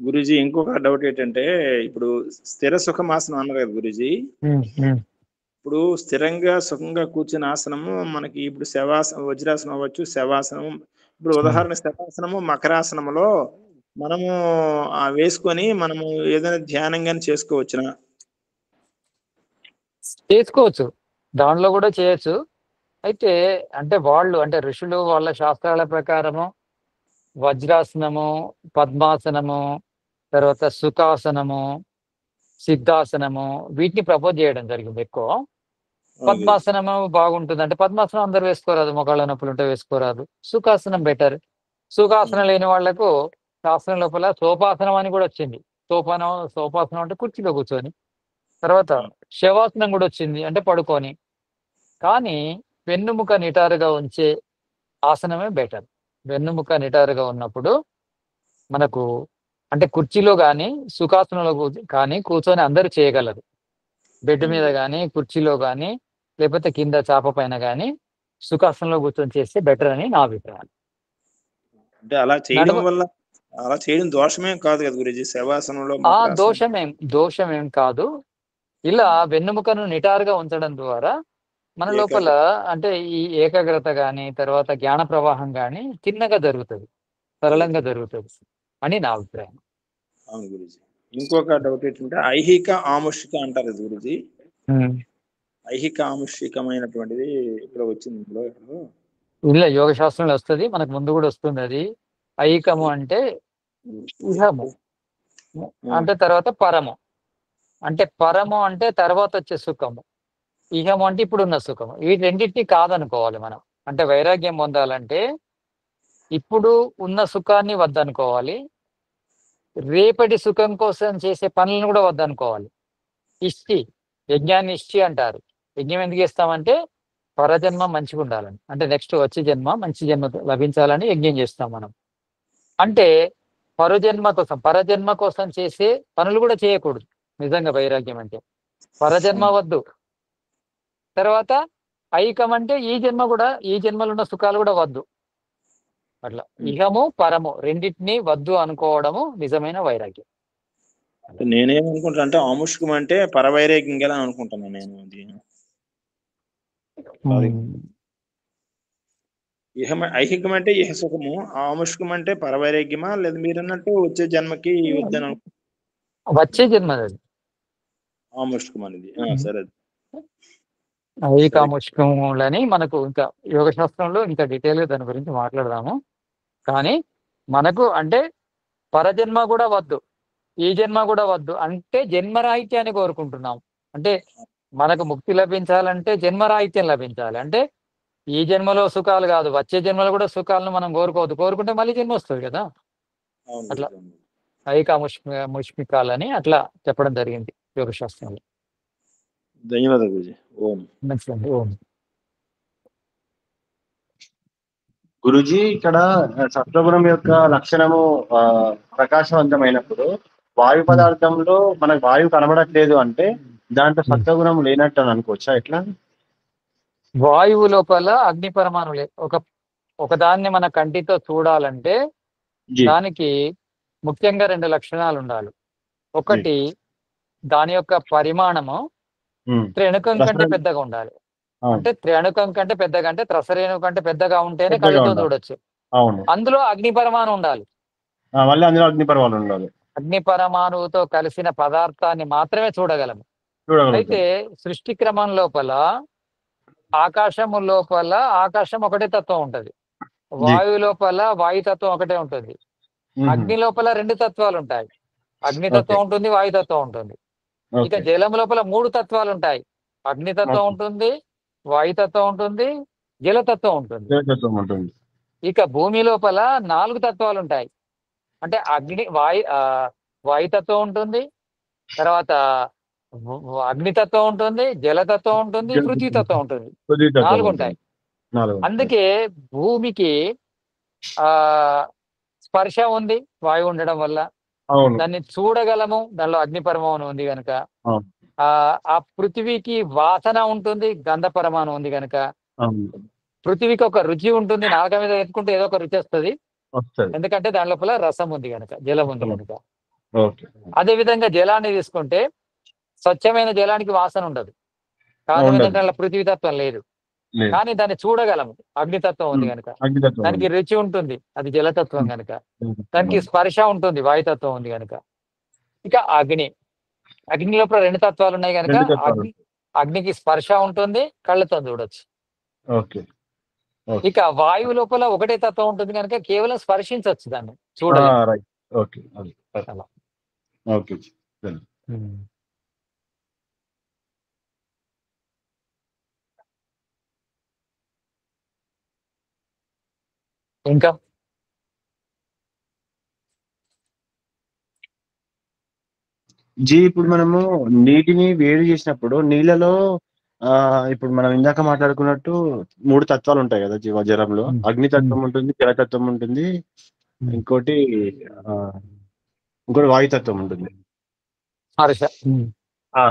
గురుజీ ఇంకొక డౌట్ ఏంటంటే, ఇప్పుడు స్థిర సుఖమాసనం అన్నారు కదా గురుజీ. ఇప్పుడు స్థిరంగా సుఖంగా కూర్చుని ఆసనము మనకి ఇప్పుడు శవాసనం, వజ్రాసనం అవ్వచ్చు, శవాసనం. ఇప్పుడు ఉదాహరణ శవాసనము, మకరాసనములో మనము వేసుకొని మనము ఏదైనా ధ్యానంగానే చేసుకోవచ్చునా? చేసుకోవచ్చు, దానిలో కూడా చేయొచ్చు. అయితే అంటే వాళ్ళు అంటే ఋషులు వాళ్ళ శాస్త్రాల ప్రకారము వజ్రాసనము, పద్మాసనము, తర్వాత సుఖాసనము, సిద్ధాసనము వీటిని ప్రపోజ్ చేయడం జరిగింది ఎక్కువ. పద్మాసనము బాగుంటుంది అంటే పద్మాసనం అందరు వేసుకోరాదు, మొగాళ్ళ నొప్పులు ఉంటే వేసుకోరాదు. సుఖాసనం బెటర్. సుఖాసనం లేని వాళ్లకు శాస్త్రం లోపల సోపాసనం అని కూడా వచ్చింది. సోపాసనం అంటే కుర్చీలో కూర్చొని. తర్వాత శవాసనం కూడా వచ్చింది, అంటే పడుకొని. కానీ వెన్నుముక నిటారుగా ఉంచే ఆసనమే బెటర్. వెన్నుముక నిటారుగా ఉన్నప్పుడు మనకు అంటే కుర్చీలో కానీ సుఖాసనంలో కానీ కూర్చొని అందరూ చేయగలరు. బెడ్ మీద కానీ, కుర్చీలో కానీ, లేకపోతే కింద చాప పైన కానీ సుఖాసనంలో కూర్చొని చేస్తే బెటర్ అని నా అభిప్రాయం. అంటే అలా చేయడం వల్ల అలా చేయడం దోషమేం కాదు కదా గురుజీ? శవాసనంలో దోషమేం కాదు. ఇలా వెన్నుముకను నిటారుగా ఉంచడం ద్వారా మన లోపల అంటే ఈ ఏకాగ్రత గాని, తర్వాత జ్ఞాన ప్రవాహం గాని చిన్నగా జరుగుతుంది, సరళంగా జరుగుతుంది అని నా అభిప్రాయం. అవును గురుజీ. ఇంకొక డౌట్ ఏంటంటే ఐహిక ఆముషిక అంటారు గురుజీ. ఉమ్. ఐహిక ఆముష్మికమైనటువంటిది ఇక్కడ వచ్చింది ఇందులో ఇక్కడ. ఇలా యోగ శాస్త్రంలో వస్తుంది, మనకు ముందు కూడా వస్తుంది అది. ఐకము అంటే ఇహము, అంటే తర్వాత పరము. అంటే పరము అంటే తర్వాత వచ్చే సుఖము, ఇహము అంటే ఇప్పుడున్న సుఖము. ఈ రెండింటినీ కాదనుకోవాలి మనం. అంటే వైరాగ్యం పొందాలంటే ఇప్పుడు ఉన్న సుఖాన్ని వద్దనుకోవాలి, రేపటి సుఖం కోసం చేసే పనులను కూడా వద్దనుకోవాలి. ఇష్టి, యజ్ఞాన్ని ఇష్టి అంటారు. యజ్ఞం ఎందుకు చేస్తామంటే పరజన్మ మంచిగా ఉండాలని, అంటే నెక్స్ట్ వచ్చే జన్మ మంచి జన్మ లభించాలని యజ్ఞం చేస్తాం మనం. అంటే పరజన్మ కోసం చేసే పనులు కూడా చేయకూడదు నిజంగా వైరాగ్యం అంటే. పరజన్మ వద్దు. తర్వాత ఐకం అంటే ఈ జన్మ కూడా, ఈ జన్మలో ఉన్న సుఖాలు కూడా వద్దు. అట్లా ఇహము పరము రెండింటినీ వద్దు అనుకోవడము నిజమైన వైరాగ్యం. నేనేమనుకుంటా అంటే ఆముష్కం అంటే పరవైరాగ్యం కదా అనుకుంటున్నాను నేను. అది ఐహికం అంటే ఇహ సుఖము, ఆముష్కం అంటే పరవైరాగ్యమా, లేదా మీరు అన్నట్టు వచ్చే జన్మకి వద్దని వచ్చే జన్మ అది ఆముష్కం అనేది. సరే. ఐకాముష్కములని మనకు ఇంకా యోగ శాస్త్రంలో ఇంకా డీటెయిల్గా దాని గురించి మాట్లాడదాము. కానీ మనకు అంటే పరజన్మ కూడా వద్దు, ఈ జన్మ కూడా వద్దు, అంటే జన్మరాహిత్యాన్ని కోరుకుంటున్నాం. అంటే మనకు ముక్తి లభించాలంటే జన్మరాహిత్యం లభించాలి. అంటే ఈ జన్మలో సుఖాలు కాదు, వచ్చే జన్మలో కూడా సుఖాలను మనం కోరుకోవద్దు. కోరుకుంటే మళ్ళీ జన్మ వస్తుంది కదా. అట్లా ఐకాముష్మికాలని అట్లా చెప్పడం జరిగింది యోగ శాస్త్రంలో. ధన్యవాదాలు గురుజీ. ఓం. మంచిదండి. ఓం. గురుజీ ఇక్కడ సత్వగుణం యొక్క లక్షణము ప్రకాశవంతమైనప్పుడు వాయు పదార్థంలో మనకు వాయువు కనబడట్లేదు అంటే దాంట్లో సత్వగుణం లేనట్టు అని అనుకోవచ్చా? ఎట్లా? వాయువు లోపల అగ్ని పరమాణువులే. ఒకదాన్ని మన కంటితో చూడాలంటే దానికి ముఖ్యంగా 2 లక్షణాలు ఉండాలి. ఒకటి దాని యొక్క పరిమాణము త్రేణుకం కంటే పెద్దగా ఉండాలి. అంటే త్రేణుకం కంటే పెద్దగా అంటే త్రసరేణుకం కంటే పెద్దగా ఉంటేనే కళ్ళతో చూడొచ్చు. అందులో అగ్ని పరమాణు ఉండాలి. అగ్ని పరమాణువుతో కలిసిన పదార్థాన్ని మాత్రమే చూడగలము. అయితే సృష్టి క్రమం లోపల ఆకాశము లోపల ఆకాశం ఒకటే తత్వం ఉంటది, వాయువు లోపల వాయుతత్వం ఒకటే ఉంటుంది, అగ్ని లోపల 2 తత్వాలు ఉంటాయి, అగ్నితత్వం ఉంటుంది, వాయుతత్వం ఉంటుంది. ఇక జలం లోపల 3 తత్వాలు ఉంటాయి, అగ్నితత్వం ఉంటుంది, వాయుతత్వం ఉంటుంది, జలతత్వం ఉంటుంది. ఇక భూమి లోపల 4 తత్వాలు ఉంటాయి. అంటే వాయుతత్వం ఉంటుంది, తర్వాత అగ్నితత్వం ఉంటుంది, జలతత్వం ఉంటుంది, పృథ్వీతత్వం ఉంటుంది. 4 ఉంటాయి. అందుకే భూమికి స్పర్శ ఉంది వాయువు ఉండడం వల్ల, దాన్ని చూడగలము, దానిలో అగ్ని పరమాణు ఉంది కనుక. ఆ పృథివీకి వాసన ఉంటుంది, గంధ పరమాణు ఉంది కనుక. పృథివీకి ఒక రుచి ఉంటుంది, నాలుక మీద ఎత్తుకుంటే ఏదో ఒక రుచి వస్తుంది, ఎందుకంటే దాని లోపల రసం ఉంది కనుక, జలం ఉంది కనుక. అదే విధంగా జలాన్ని తీసుకుంటే స్వచ్ఛమైన జలానికి వాసన ఉండదు, కారణం ఏంటంటే అలా పృథ్వీతత్వం లేదు. కానీ దాన్ని చూడగలము, అగ్నితత్వం ఉంది కనుక. దానికి రుచి ఉంటుంది, అది జలతత్వం కనుక. దానికి స్పర్శ ఉంటుంది, వాయుతత్వం ఉంది కనుక. ఇక అగ్ని లోపల 2 తత్వాలు ఉన్నాయి కనుక అగ్నికి స్పర్శ ఉంటుంది, కళ్ళతో చూడొచ్చు. ఇక వాయువు లోపల ఒకటే తత్వం ఉంటుంది కనుక కేవలం స్పర్శించవచ్చు, దాన్ని చూడాలి. ఇంకా ఇప్పుడు మనము నీటిని వేడి చేసినప్పుడు నీళ్ళలో ఇప్పుడు మనం ఇందాక మాట్లాడుకున్నట్టు 3 తత్వాలు ఉంటాయి కదా జలంలో. అగ్నితత్వం ఉంటుంది, జలతత్వం ఉంటుంది, ఇంకోటి వాయుతత్వం ఉంటుంది,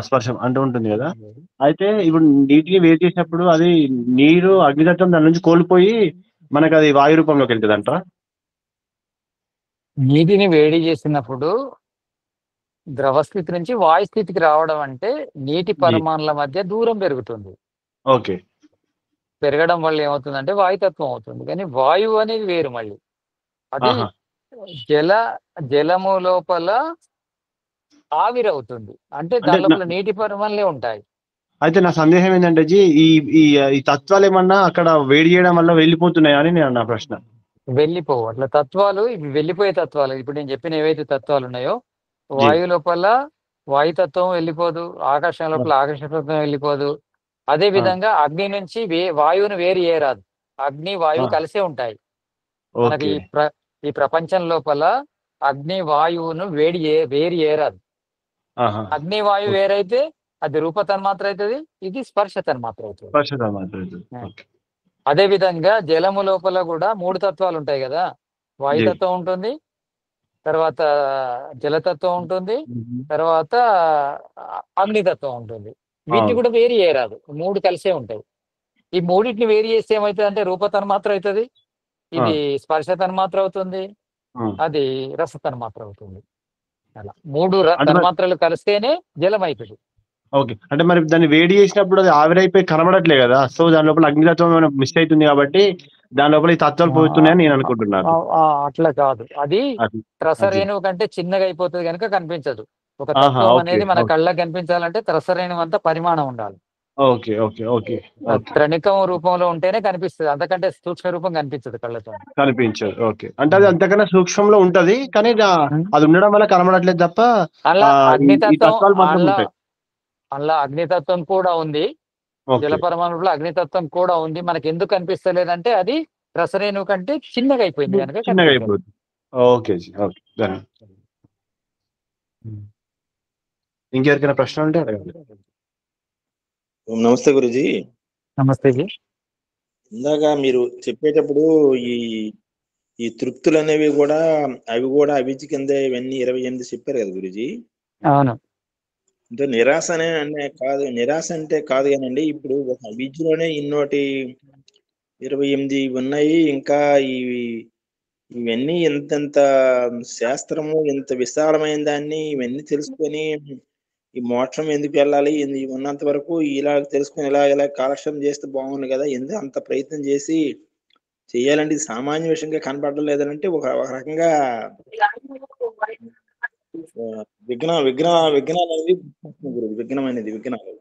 స్పర్శం అంటూ ఉంటుంది కదా. అయితే ఇప్పుడు నీటిని వేడి చేసినప్పుడు అది నీరు అగ్నితత్వం దాని నుంచి కోల్పోయి మనకు అది వాయు రూపంలోకి వెళ్తుంది అంటారా? నీటిని వేడి చేసినప్పుడు ద్రవస్థితి నుంచి వాయు స్థితికి రావడం అంటే నీటి పరమాణుల మధ్య దూరం పెరుగుతుంది. పెరగడం వల్ల ఏమవుతుందంటే వాయుతత్వం అవుతుంది. కానీ వాయువు అనేది వేరు, మళ్ళీ అది జలము లోపల ఆవిరవుతుంది. అంటే దాని లోపల నీటి పరమాణులే ఉంటాయి. అయితే నా సందేహం ఏంటంటే జీ ఈ ఈ ఈ తత్వాలు ఏమన్నా అక్కడ వేడి చేయడం వల్ల వెళ్ళిపోతున్నాయా అని నా ప్రశ్న. వెళ్ళిపోవు అట్లా తత్వాలు, ఇవి వెళ్ళిపోయే తత్వాలు. ఇప్పుడు నేను చెప్పిన ఏవైతే తత్వాలు ఉన్నాయో, జీ వాయు లోపల వాయుతత్వం వెళ్ళిపోదు, ఆకాశం లోపల ఆకాశ తత్వం వెళ్ళిపోదు. అదే విధంగా అగ్ని నుంచి వాయువును వేరు చేయరాదు. అగ్ని వాయువు కలిసే ఉంటాయి. మనకి ఓకే. ఈ ప్రపంచం లోపల అగ్ని వాయువును వేరు చేయరాదు. ఆహా. అగ్ని వాయువు ఓకే. వేరైతే అది రూప తన్మాత్ర అవుతుంది, ఇది స్పర్శ తన్మాత్ర అవుతుంది. స్పర్శత మాత్రం. ఓకే. అదే విధంగా జలము లోపల కూడా 3 తత్వాలు ఉంటాయి కదా. జీ వాయుతత్వం ఉంటుంది, తర్వాత జలతత్వం ఉంటుంది, తర్వాత అగ్నితత్వం ఉంటుంది. వీటిని అవును. కూడా వేరు చేయరాదు, 3 కలిసే ఉంటాయి. ఈ మూడింటిని వేరు చేస్తే ఏమవుతుంది అంటే రూప తన్మాత్ర అవుతుంది, ఆ, ఇది స్పర్శ తన్మాత్ర అవుతుంది, ఆ. అది రస తన్మాత్ర అవుతుంది. అలా 3 అంటే మరి తన్మాత్రలు కలిస్తేనే జలం అవుతుంది. ఓకే. అంటే మరి దాన్ని వేడి చేసినప్పుడు అది ఆవిరైపోయి కనబడట్లే కదా. సో దాని లోపల అగ్నితత్వం ఏమైనా మిస్ అవుతుంది కాబట్టి దాని లోపల ఈ తత్వాలు పోతున్నాయని నేను అనుకుంటున్నాను. అట్లా కాదు, అది అది అది త్రసరేణువు కంటే చిన్నగా అయిపోతుంది కనుక కనిపించదు. ఒక ఆహా. తత్వం ఓకే. అనేది మన ఓకే. కళ్ళకి కనిపించాలంటే త్రసరేణువు అంత పరిమాణం ఉండాలి. ఓకే. ఓకే. ఓకే. ఓకే. త్రణికం రూపంలో ఉంటేనే కనిపిస్తుంది, అంతకంటే సూక్ష్మ రూపం కనిపించదు కళ్ళతో. కనిపించదు. ఓకే. అంటే అది అంతకన్నా సూక్ష్మంలో ఉంటది కానీ అది ఉండడం వల్ల కనబడట్లేదు తప్ప అలా ఈ అగ్నితత్వం, తత్వాలు మాత్రం ఉంటాయి. అలా అగ్నితత్వం కూడా ఉంది, జల ఓకే. పరమాణువులో అగ్నితత్వం కూడా ఉంది. మనకి ఎందుకు కనిపిస్తలేదంటే అది రసరేణువు కంటే చిన్నగా అయిపోయింది కనుక చిన్నగా కనిపించదు. అయిపోతుంది. ఓకే జీ. ఓకే. ఇంకెవరికైనా ప్రశ్న ఉంటే అడగండి. నమస్తే గురుజీ. నమస్తే జీ. ఇందాక మీరు చెప్పేటప్పుడు ఈ ఈ తృప్తులు అనేవి కూడా అవి కూడా అభిరుచి కింద ఇవన్నీ 28 చెప్పారు కదా గురుజీ. అవును. అంటే నిరాశ అనే కాదు, నిరాశ అంటే కాదు కానండి. ఇప్పుడు ఒక అభిరుచిలోనే ఇన్నోటి 28 ఉన్నాయి. ఇంకా ఇవన్నీ ఎంతెంత శాస్త్రము, ఎంత విశాలమైన దాన్ని ఇవన్నీ తెలుసుకొని ఈ మోక్షం ఎందుకు వెళ్ళాలి, ఉన్నంత వరకు ఇలా తెలుసుకొని ఇలా కాలక్షేపం చేస్తే బాగుండు కదా, ఎందుకు అంత ప్రయత్నం చేసి చెయ్యాలంటే ఇది సామాన్య విషయంగా కనపడడం లేదనంటే ఒక ఒక రకంగా విఘ్నాలు అనేది విఘ్నం అనేది విఘ్నాలు.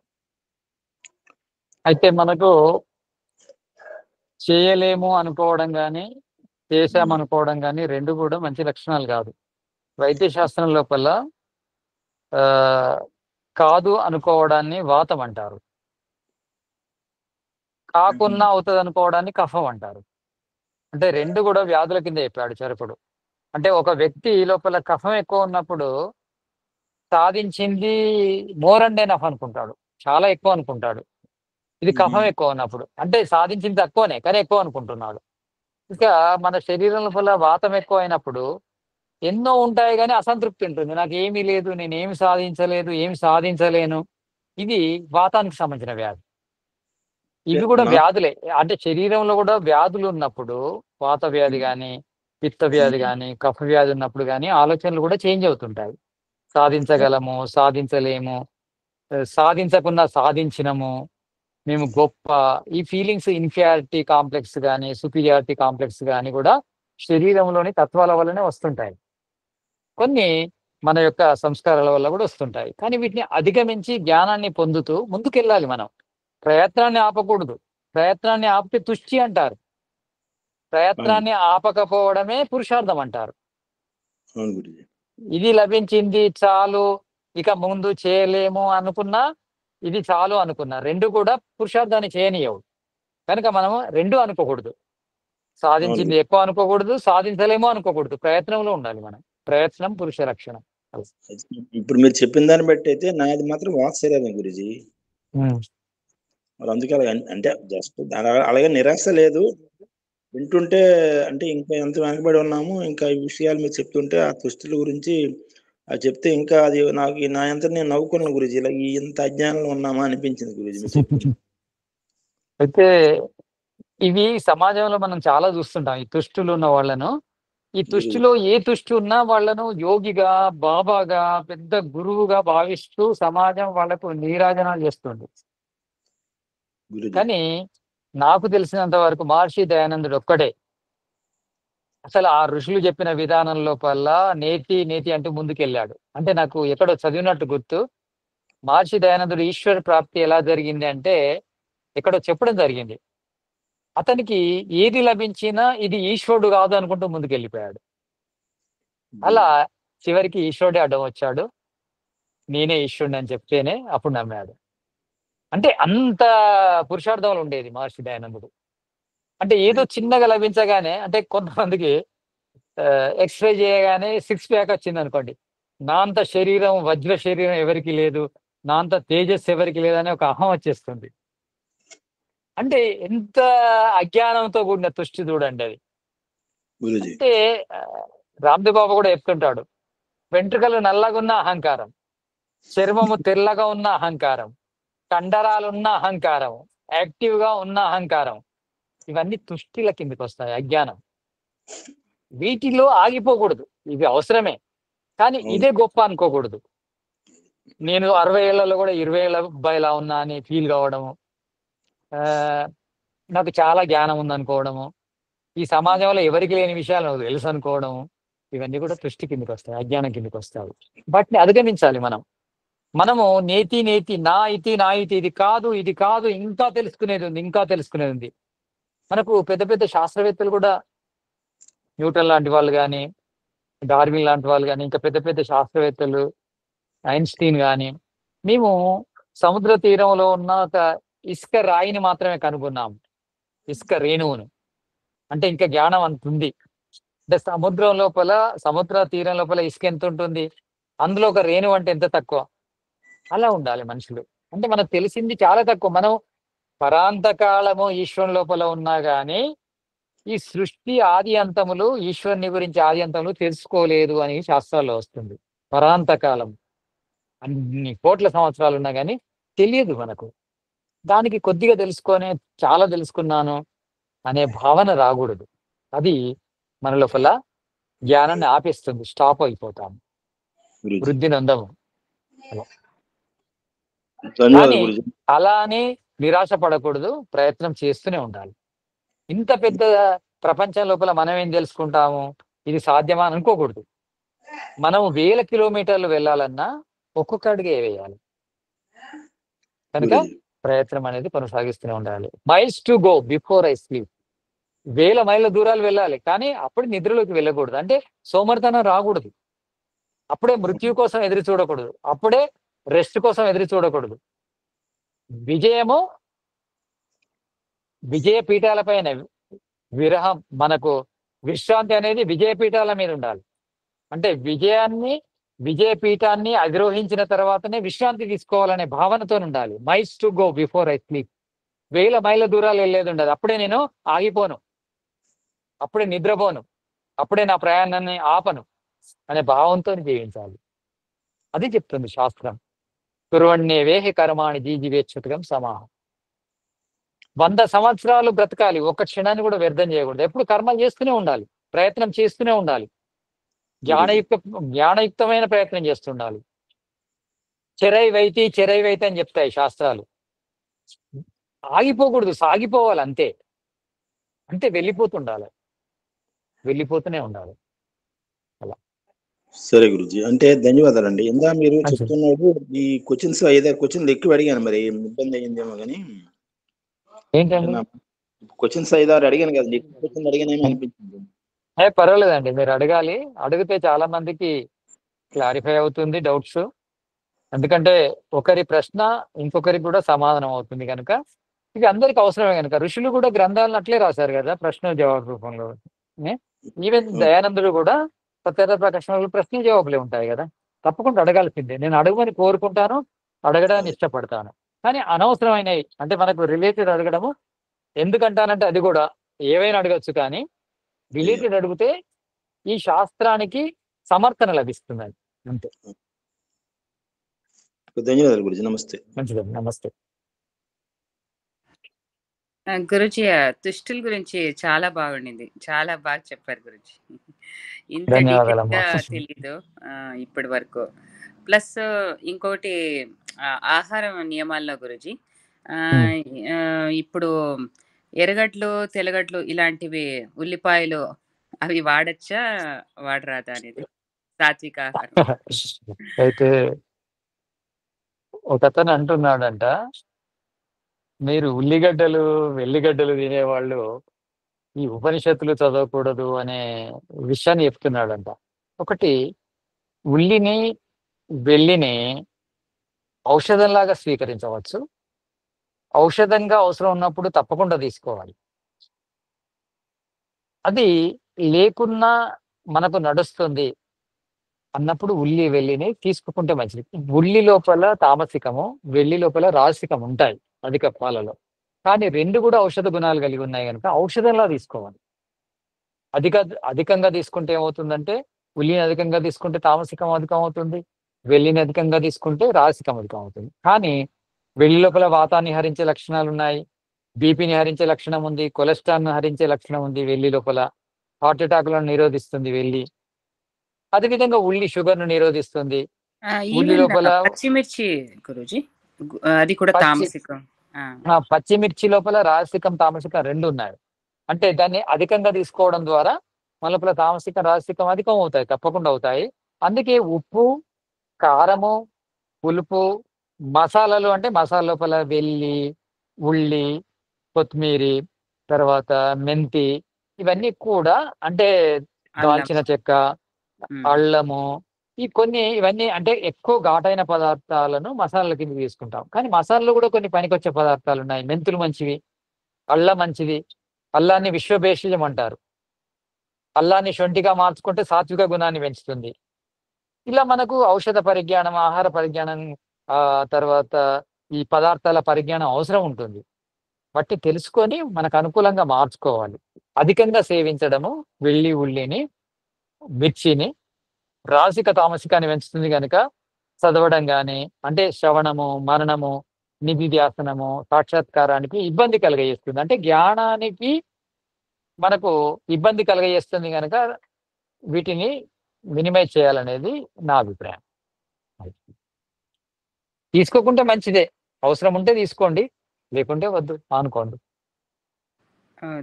అయితే మనకు చేయలేము అనుకోవడం కానీ చేశామనుకోవడం కానీ రెండు కూడా మంచి లక్షణాలు కాదు. వైద్య శాస్త్రం లోపల ఆ కాదు అనుకోవడాన్ని వాతం అంటారు, కాకున్నా అవుతుంది అనుకోవడాన్ని కఫం అంటారు. అంటే రెండు కూడా వ్యాధుల కింద చెప్పాడు చరకుడు. అంటే ఒక వ్యక్తి లోపల కఫం ఎక్కువ ఉన్నప్పుడు సాధించింది మోర్ అండ్ ఎనఫ్ అనుకుంటాడు, చాలా ఎక్కువ అనుకుంటాడు. ఇది కఫం ఎక్కువ ఉన్నప్పుడు అంటే సాధించింది తక్కువనే కానీ ఎక్కువ అనుకుంటున్నాడు. ఇంకా మన శరీరం లోపల వాతం ఎక్కువ అయినప్పుడు ఎన్నో ఉంటాయి కానీ అసంతృప్తి ఉంటుంది, నాకు ఏమీ లేదు, నేను ఏమి సాధించలేదు, ఏమి సాధించలేను. ఇది వాతానికి సంబంధించిన వ్యాధి. ఇవి కూడా వ్యాధులే. అంటే శరీరంలో కూడా వ్యాధులు ఉన్నప్పుడు వాత వ్యాధి కానీ, పిత్త వ్యాధి కానీ, కఫ వ్యాధి ఉన్నప్పుడు కానీ ఆలోచనలు కూడా చేంజ్ అవుతుంటాయి. సాధించగలము, సాధించలేము, సాధించకుండా సాధించినము, మేము గొప్ప, ఈ ఫీలింగ్స్, ఇన్ఫీరియారిటీ కాంప్లెక్స్ కానీ, సుపీరియారిటీ కాంప్లెక్స్ కానీ కూడా శరీరంలోని తత్వాల వల్లనే వస్తుంటాయి. కొన్ని మన యొక్క సంస్కారాల వల్ల కూడా వస్తుంటాయి. కానీ వీటిని అధిగమించి జ్ఞానాన్ని పొందుతూ ముందుకెళ్ళాలి మనం. ప్రయత్నాన్ని ఆపకూడదు. ప్రయత్నాన్ని ఆపితే తుష్టి అంటారు, ప్రయత్నాన్ని ఆపకపోవడమే పురుషార్థం అంటారు. ఇది లభించింది చాలు, ఇక ముందు చేయలేము అనుకున్నా, ఇది చాలు అనుకున్నా, రెండు కూడా పురుషార్థాన్ని చేయనీయవు. కనుక మనము రెండు అనుకోకూడదు. సాధించింది ఎక్కువ అనుకోకూడదు, సాధించలేమో అనుకోకూడదు. ప్రయత్నంలో ఉండాలి మనం. ప్రయత్నం పురుష లక్షణం. ఇప్పుడు మీరు చెప్పిన దాన్ని బట్టి అయితే నాది మాత్రం వాక్ శరీరం గురుజీ. మరి అందుకే అంటే జస్ట్ అలాగే నిరాశ లేదు. వింటుంటే అంటే ఇంకా ఎంత వెనకబడి ఉన్నాము, ఇంకా ఈ విషయాలు మీరు చెప్తుంటే ఆ దుస్తుల గురించి అది చెప్తే ఇంకా అది నాకు నా అంతా నేను నవ్వుకున్నాను గురుజీ. ఇలా ఇంత అజ్ఞానంలో ఉన్నామా అనిపించింది గురుజీ మీరు చెప్పింది. అయితే ఇవి సమాజంలో మనం చాలా చూస్తుంటాం, ఈ తుష్టులు ఉన్న వాళ్ళను. ఈ తుష్టిలో ఏ తుష్టి ఉన్నా వాళ్ళను యోగిగా, బాబాగా, పెద్ద గురువుగా భావిస్తూ సమాజం వాళ్ళకు నీరాజనాలు చేస్తుంది. కానీ నాకు తెలిసినంత వరకు మహర్షి దయానందుడు ఒక్కడే అసలు ఆ ఋషులు చెప్పిన విధానం లోపల నేతి నేతి అంటూ ముందుకెళ్ళాడు. అంటే నాకు ఎక్కడో చదివినట్టు గుర్తు, మహర్షి దయానందుడు ఈశ్వర ప్రాప్తి ఎలా జరిగింది అంటే ఎక్కడో చెప్పడం జరిగింది. అతనికి ఏది లభించినా ఇది ఈశ్వరుడు కాదు అనుకుంటూ ముందుకెళ్ళిపోయాడు. అలా చివరికి ఈశ్వరుడే అడ్డం వచ్చాడు. నేనే ఈశ్వరుడు అని చెప్తేనే అప్పుడు నమ్మాడు. అంటే అంత పురుషార్థంలో ఉండేది మహర్షి దయానందుడు. అంటే ఏదో చిన్నగా లభించగానే, అంటే కొంతమందికి ఎక్సర్సైజ్ చేయగానే 6 ప్యాక్ వచ్చింది అనుకోండి, నా అంత శరీరం వజ్ర శరీరం ఎవరికి లేదు, నా అంత తేజస్సు ఎవరికి లేదని ఒక అహం వచ్చేస్తుంది. అంటే ఎంత అజ్ఞానంతో కూడిన తుష్టి చూడండి అది. గురుజీ. అంటే రామ్దేవ్ బాబా కూడా చెప్తుంటాడు, వెంట్రుకలు నల్లగా ఉన్న అహంకారం, చర్మము తెల్లగా ఉన్న అహంకారం, కండరాలున్న అహంకారం, యాక్టివ్ గా ఉన్న అహంకారం, ఇవన్నీ తుష్టిల కిందకి వస్తాయి, అజ్ఞానం. వీటిలో ఆగిపోకూడదు, ఇవి అవసరమే, కానీ ఇదే గొప్ప అనుకోకూడదు. నేను 60 ఏళ్లలో కూడా 20 ఏళ్ళ అబ్బాయిలా ఉన్నా అని ఫీల్ కావడము, నాకు చాలా జ్ఞానం ఉందనుకోవడము, ఈ సమాజంలో ఎవరికి లేని విషయాలు నాకు తెలుసు అనుకోవడము, ఇవన్నీ కూడా తుష్టి కిందకి వస్తాయి, అజ్ఞానం కిందకి వస్తాయి. వాటిని అధిగమించాలి మనము నేతి నా ఇతి ఇది కాదు ఇది కాదు, ఇంకా తెలుసుకునేది ఉంది. మనకు పెద్ద పెద్ద శాస్త్రవేత్తలు కూడా, న్యూటన్ లాంటి వాళ్ళు కానీ, డార్విన్ లాంటి వాళ్ళు కానీ, ఇంకా పెద్ద పెద్ద శాస్త్రవేత్తలు, ఐన్స్టీన్ కానీ, మేము సముద్ర తీరంలో ఉన్న ఒక ఇసుక రాయిని మాత్రమే కనుగొన్నాం, ఇసుక రేణువును. అంటే ఇంకా జ్ఞానం అంత ఉంది. అంటే సముద్ర తీరం లోపల ఇసుక ఎంత ఉంటుంది, అందులో ఒక రేణువు అంటే ఎంత తక్కువ. అలా ఉండాలి మనుషులు. అంటే మనకు తెలిసింది చాలా తక్కువ. మనం పరాంతకాలము ఈశ్వరుని లోపల ఉన్నా కానీ ఈ సృష్టి ఆది అంతములు, ఈశ్వరుని గురించి ఆది అంతములు తెలుసుకోలేదు అని శాస్త్రాల్లో వస్తుంది. పరాంతకాలం అన్ని కోట్ల సంవత్సరాలు ఉన్నా కానీ తెలియదు మనకు. దానికి కొద్దిగా చాలా తెలుసుకున్నాను అనే భావన రాకూడదు. అది మన లోపల జ్ఞానాన్ని ఆపేస్తుంది, స్టాప్ అయిపోతాము, వృద్ధి నందము. కానీ అలా అని నిరాశ పడకూడదు, ప్రయత్నం చేస్తూనే ఉండాలి. ఇంత పెద్ద ప్రపంచం లోపల మనం ఏం తెలుసుకుంటాము, ఇది సాధ్యమా అని అనుకోకూడదు. మనం 1000 కిలోమీటర్లు వెళ్ళాలన్నా ఒక్కొక్క అడుగే వేయాలి. కనుక ప్రయత్నం అనేది కొనసాగిస్తూనే ఉండాలి. Miles to go before I sleep. 1000 మైళ్ళ దూరాలు వెళ్ళాలి, కానీ అప్పుడు నిద్రలోకి వెళ్ళకూడదు. అంటే సోమరితనం రాకూడదు. అప్పుడే మృత్యు కోసం ఎదురు చూడకూడదు, అప్పుడే రెస్ట్ కోసం ఎదురు చూడకూడదు. విజయ పీఠాలపైన విరహం, మనకు విశ్రాంతి అనేది విజయ పీఠాల మీద ఉండాలి. అంటే విజయ పీఠాన్ని అధిరోహించిన తర్వాతనే విశ్రాంతి తీసుకోవాలనే భావనతో ఉండాలి. Miles to go before I sleep. 1000 మైళ్ళ దూరాలు వెళ్ళేది ఉండదు. అప్పుడే నేను ఆగిపోను, అప్పుడే నిద్రపోను, అప్పుడే నా ప్రయాణాన్ని ఆపను అనే భావంతో జీవించాలి. అది చెప్తుంది శాస్త్రం. కుర్వణ్యే వేహి కర్మాణి జీజివేచ్ఛుతకం సమాహం. 100 సంవత్సరాలు బ్రతకాలి, ఒక్క క్షణాన్ని కూడా వ్యర్థం చేయకూడదు. ఎప్పుడు కర్మలు చేస్తూనే ఉండాలి, ప్రయత్నం చేస్తూనే ఉండాలి, జ్ఞానయుక్తమైన ప్రయత్నం చేస్తుండాలి. చెరైవైతి అని చెప్తాయి శాస్త్రాలు. ఆగిపోకూడదు, సాగిపోవాలి అంతే. అంటే వెళ్ళిపోతూనే ఉండాలి. అలా. సరే గురుజీ, అంటే ధన్యవాదాలండి. ఇందా మీరు చెప్తున్నప్పుడు ఈ క్వశ్చన్స్ 5-6 క్వశ్చన్లు ఎక్కువ అడిగాను, మరి ఇబ్బంది అయ్యిందేమో కానీ. ఏంటండి క్వశ్చన్స్ 5-6 అడిగాను కదా, ఎక్కువ క్వశ్చన్లు అడిగానేమో అనిపించింది. పర్వాలేదండి, మీరు అడగాలి. అడిగితే చాలా మందికి క్లారిఫై అవుతుంది డౌట్స్. ఎందుకంటే ఒకరి ప్రశ్న ఇంకొకరికి కూడా సమాధానం అవుతుంది కనుక ఇది అందరికి అవసరమే. కనుక ఋషులు కూడా గ్రంథాలను అట్లే రాశారు కదా, ప్రశ్న జవాబు రూపంలో. ఈవెన్ దయానందుడు కూడా సత్యత ప్రకాశంలో ప్రశ్న జవాబులే ఉంటాయి కదా. తప్పకుండా అడగాల్సిందే. నేను అడగమని కోరుకుంటాను, అడగడానికి ఇష్టపడతాను. కానీ అనవసరమైనవి అంటే మనకు రిలేటెడ్ అడగడము ఎందుకంటానంటే, అది కూడా ఏవైనా అడగచ్చు, కానీ రిలేటెడ్ అడిగితే ఈ శాస్త్రానికి సమర్థన లభిస్తుంది. అంతే. ధన్యవాదాలు గురుజీ. నమస్తే. మంచిదండి, నమస్తే. గురుజీ, తుష్టుల గురించి చాలా బాగుండింది, చాలా బాగా చెప్పారు గురుజీ. ఇంత ధన్యవాదాలమ్మా. తెలీదు ఇప్పటి వరకు. ప్లస్ ఇంకోటి ఆహారం నియమాల్లో గురుజీ, ఇప్పుడు ఎర్రగడ్డలు, తెల్లగడ్డలు ఇలాంటివి, ఉల్లిపాయలు అవి వాడచ్చా వాడరాదా అనేది సాత్విక ఆహారం. అయితే ఒకతను అంటున్నాడంట, మీరు ఉల్లిగడ్డలు వెల్లిగడ్డలు తినేవాళ్ళు ఈ ఉపనిషత్తులు చదవకూడదు అనే విషయాన్ని చెప్తున్నాడంట. ఒకటి, ఉల్లిని వెల్లిని ఔషధంలాగా స్వీకరించవచ్చు. ఔషధంగా అవసరం ఉన్నప్పుడు తప్పకుండా తీసుకోవాలి. అది లేకున్నా మనకు నడుస్తుంది అన్నప్పుడు ఉల్లి వెల్లిని తీసుకుంటే మంచిది. ఉల్లి లోపల తామసికము, వెల్లి లోపల రాజసికం ఉంటాయి అధిక పాలలో. కానీ రెండు కూడా ఔషధ గుణాలు కలిగి ఉన్నాయి కనుక ఔషధంలా తీసుకోవాలి. అధికంగా తీసుకుంటే ఏమవుతుందంటే, ఉల్లిని అధికంగా తీసుకుంటే తామసికం అధికం అవుతుంది, వెల్లిని అధికంగా తీసుకుంటే రాజసికం అధికం అవుతుంది. కానీ వెల్లి లోపల వాతాన్ని హరించే లక్షణాలు ఉన్నాయి, బీపీని హరించే లక్షణం ఉంది, కొలెస్ట్రాల్ను హరించే లక్షణం ఉంది వెల్లి లోపల, హార్ట్ అటాక్లను నిరోధిస్తుంది వెల్లి. అదేవిధంగా ఉల్లి షుగర్ను నిరోధిస్తుంది. ఉల్లి ఈవెన్ లోపల పచ్చిమిర్చి గురూజీ, అది కూడా పచ్చి తామసికం. పచ్చిమిర్చి లోపల రాజసికం తామసికం రెండు ఉన్నాయి. అంటే దాన్ని అధికంగా తీసుకోవడం ద్వారా మన లోపల తామసికం రాజసికం అధికం అవుతాయి, తప్పకుండా అవుతాయి. అందుకే ఉప్పు, కారము, పులుపు, మసాలాలు అంటే మసాలా లోపల వెల్లి, ఉల్లి, కొత్తిమీరి, తర్వాత మెంతి, ఇవన్నీ కూడా అంటే అల్లం. దాల్చిన చెక్క, అల్లము, ఇవన్నీ అంటే ఎక్కువ ఘాటైన పదార్థాలను మసాలాల కింద తీసుకుంటాం. కానీ మసాలాలు కూడా కొన్ని పనికొచ్చే పదార్థాలు ఉన్నాయి. మెంతులు మంచివి, అల్లం మంచిది. అల్లాన్ని విశ్వభేషజం అంటారు. అల్లాన్ని శొంఠిగా మార్చుకుంటే సాత్విక గుణాన్ని పెంచుతుంది. ఇలా మనకు ఔషధ పరిజ్ఞానం, ఆహార పరిజ్ఞానం, తర్వాత ఈ పదార్థాల పరిజ్ఞానం అవసరం ఉంటుంది. బట్టి తెలుసుకొని మనకు అనుకూలంగా మార్చుకోవాలి. అధికంగా సేవించడము వెల్లి, ఉల్లిని, మిర్చిని రాసిక తామసికాన్ని పెంచుతుంది కనుక చదవడం కానీ, అంటే శ్రవణము, మననము, నిధిధ్యాసనము, సాక్షాత్కారానికి ఇబ్బంది కలుగజేస్తుంది. అంటే జ్ఞానానికి మనకు ఇబ్బంది కలుగజేస్తుంది కనుక వీటిని మినిమైజ్ చేయాలనేది నా అభిప్రాయం. తీసుకోకుంటే మంచిదే, అవసరం ఉంటే తీసుకోండి, లేకుంటే వద్దు, అనుకోండి.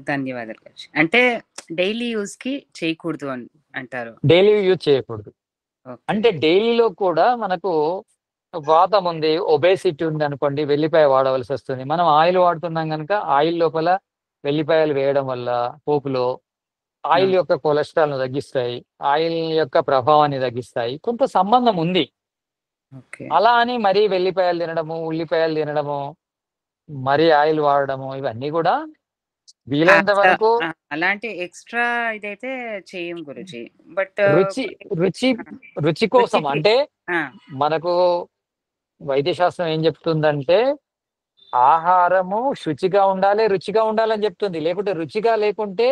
ధన్యవాదాలు గురూజీ. అంటే డైలీ యూజ్ కి చేయకూడదు అని అంటారు. డైలీ యూజ్ చేయకూడదు. అంటే డైలీలో కూడా మనకు వాతం ఉంది, ఒబేసిటీ ఉంది అనుకోండి, వెల్లిపాయ వాడవలసి వస్తుంది. మనం ఆయిల్ వాడుతున్నాం కనుక ఆయిల్ లోపల వెల్లిపాయలు వేయడం వల్ల పోపులో ఆయిల్ యొక్క కొలెస్ట్రాల్ను తగ్గిస్తాయి, ఆయిల్ యొక్క ప్రభావాన్ని తగ్గిస్తాయి. కొంత సంబంధం ఉంది. అలా అని మరీ వెల్లిపాయలు తినడము, ఉల్లిపాయలు తినడము, మరీ ఆయిల్ వాడడము, ఇవన్నీ కూడా వీలైనంత వరకు అలాంటి ఎక్స్ట్రా ఇదైతే చేయం గురుజీ. బట్ రుచి కోసం, అంటే మనకు వైద్యశాస్త్రం ఏం చెప్తుందంటే ఆహారము శుచిగా ఉండాలి, రుచిగా ఉండాలని చెప్తుంది. లేకుంటే రుచిగా లేకుంటే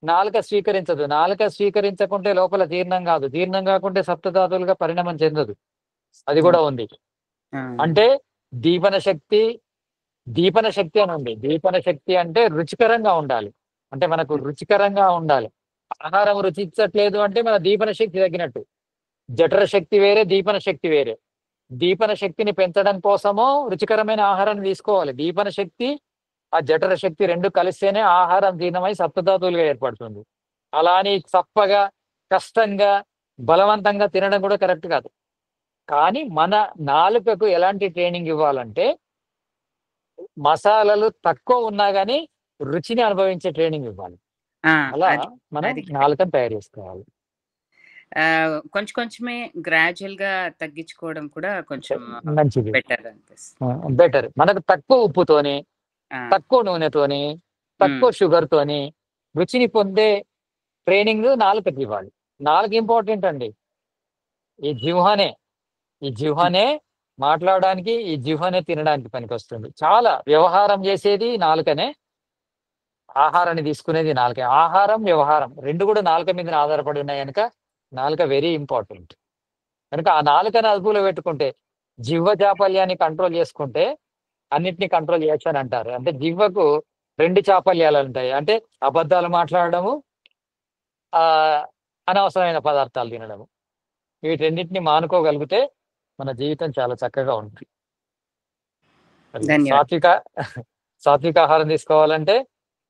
నాలుక స్వీకరించదు, నాలుక స్వీకరించకుంటే లోపల జీర్ణం కాదు, జీర్ణం కాకుంటే సప్తధాతులుగా పరిణామం చెందదు. అది కూడా ఉంది. అంటే దీపన శక్తి అని ఉంది. దీపన శక్తి అంటే రుచికరంగా ఉండాలి, అంటే మనకు రుచికరంగా ఉండాలి. ఆహారం రుచించట్లేదు అంటే మన దీపన శక్తి తగ్గినట్టు. జఠర శక్తి వేరే, దీపన శక్తి వేరే. దీపన శక్తిని పెంచడం కోసమో రుచికరమైన ఆహారాన్ని తీసుకోవాలి. దీపన శక్తి, ఆ జఠర శక్తి రెండు కలిస్తేనే ఆహారం జీర్ణమై సప్తధాతువులుగా ఏర్పడుతుంది. అలా అని చప్పగా, కష్టంగా, బలవంతంగా తినడం కూడా కరెక్ట్ కాదు. కానీ మన నాలుకకు ఎలాంటి ట్రైనింగ్ ఇవ్వాలంటే మసాలాలు తక్కువ ఉన్నా కానీ రుచిని అనుభవించే ట్రైనింగ్ ఇవ్వాలి. అలా మనం నాలుకను తయారు చేసుకోవాలి. కొంచెం కొంచెమే గ్రాడ్యువల్ గా తగ్గించుకోవడం కూడా కొంచెం మంచిది, బెటర్. బెటర్. మనకు తక్కువ ఉప్పుతోని, తక్కువ నూనెతోని, తక్కువ షుగర్ తోని రుచిని పొందే ట్రైనింగ్ నాలుకకి ఇవ్వాలి. నాలుక ఇంపార్టెంట్ అండి. ఈ జిహ్వనే మాట్లాడడానికి, ఈ జిహ్వనే తినడానికి పనికొస్తుంది. చాలా వ్యవహారం చేసేది నాలుకనే, ఆహారాన్ని తీసుకునేది నాలుకే. ఆహారం, వ్యవహారం రెండు కూడా నాలుక మీద ఆధారపడి ఉన్నాయి కనుక నాలుక వెరీ ఇంపార్టెంట్. కనుక ఆ నాలుకని అదుపులో పెట్టుకుంటే, జిహ్వ చాపల్యాన్ని కంట్రోల్ చేసుకుంటే అన్నిటినీ కంట్రోల్ చేయొచ్చు అని అంటారు. అంటే జిహ్వకు రెండు చాపల్యాలు ఉంటాయి, అంటే అబద్ధాలు మాట్లాడడము, అనవసరమైన పదార్థాలు తినడము. వీటన్నిటిని మానుకోగలిగితే మన జీవితం చాలా చక్కగా ఉంటుంది. సాత్విక ఆహారం తీసుకోవాలంటే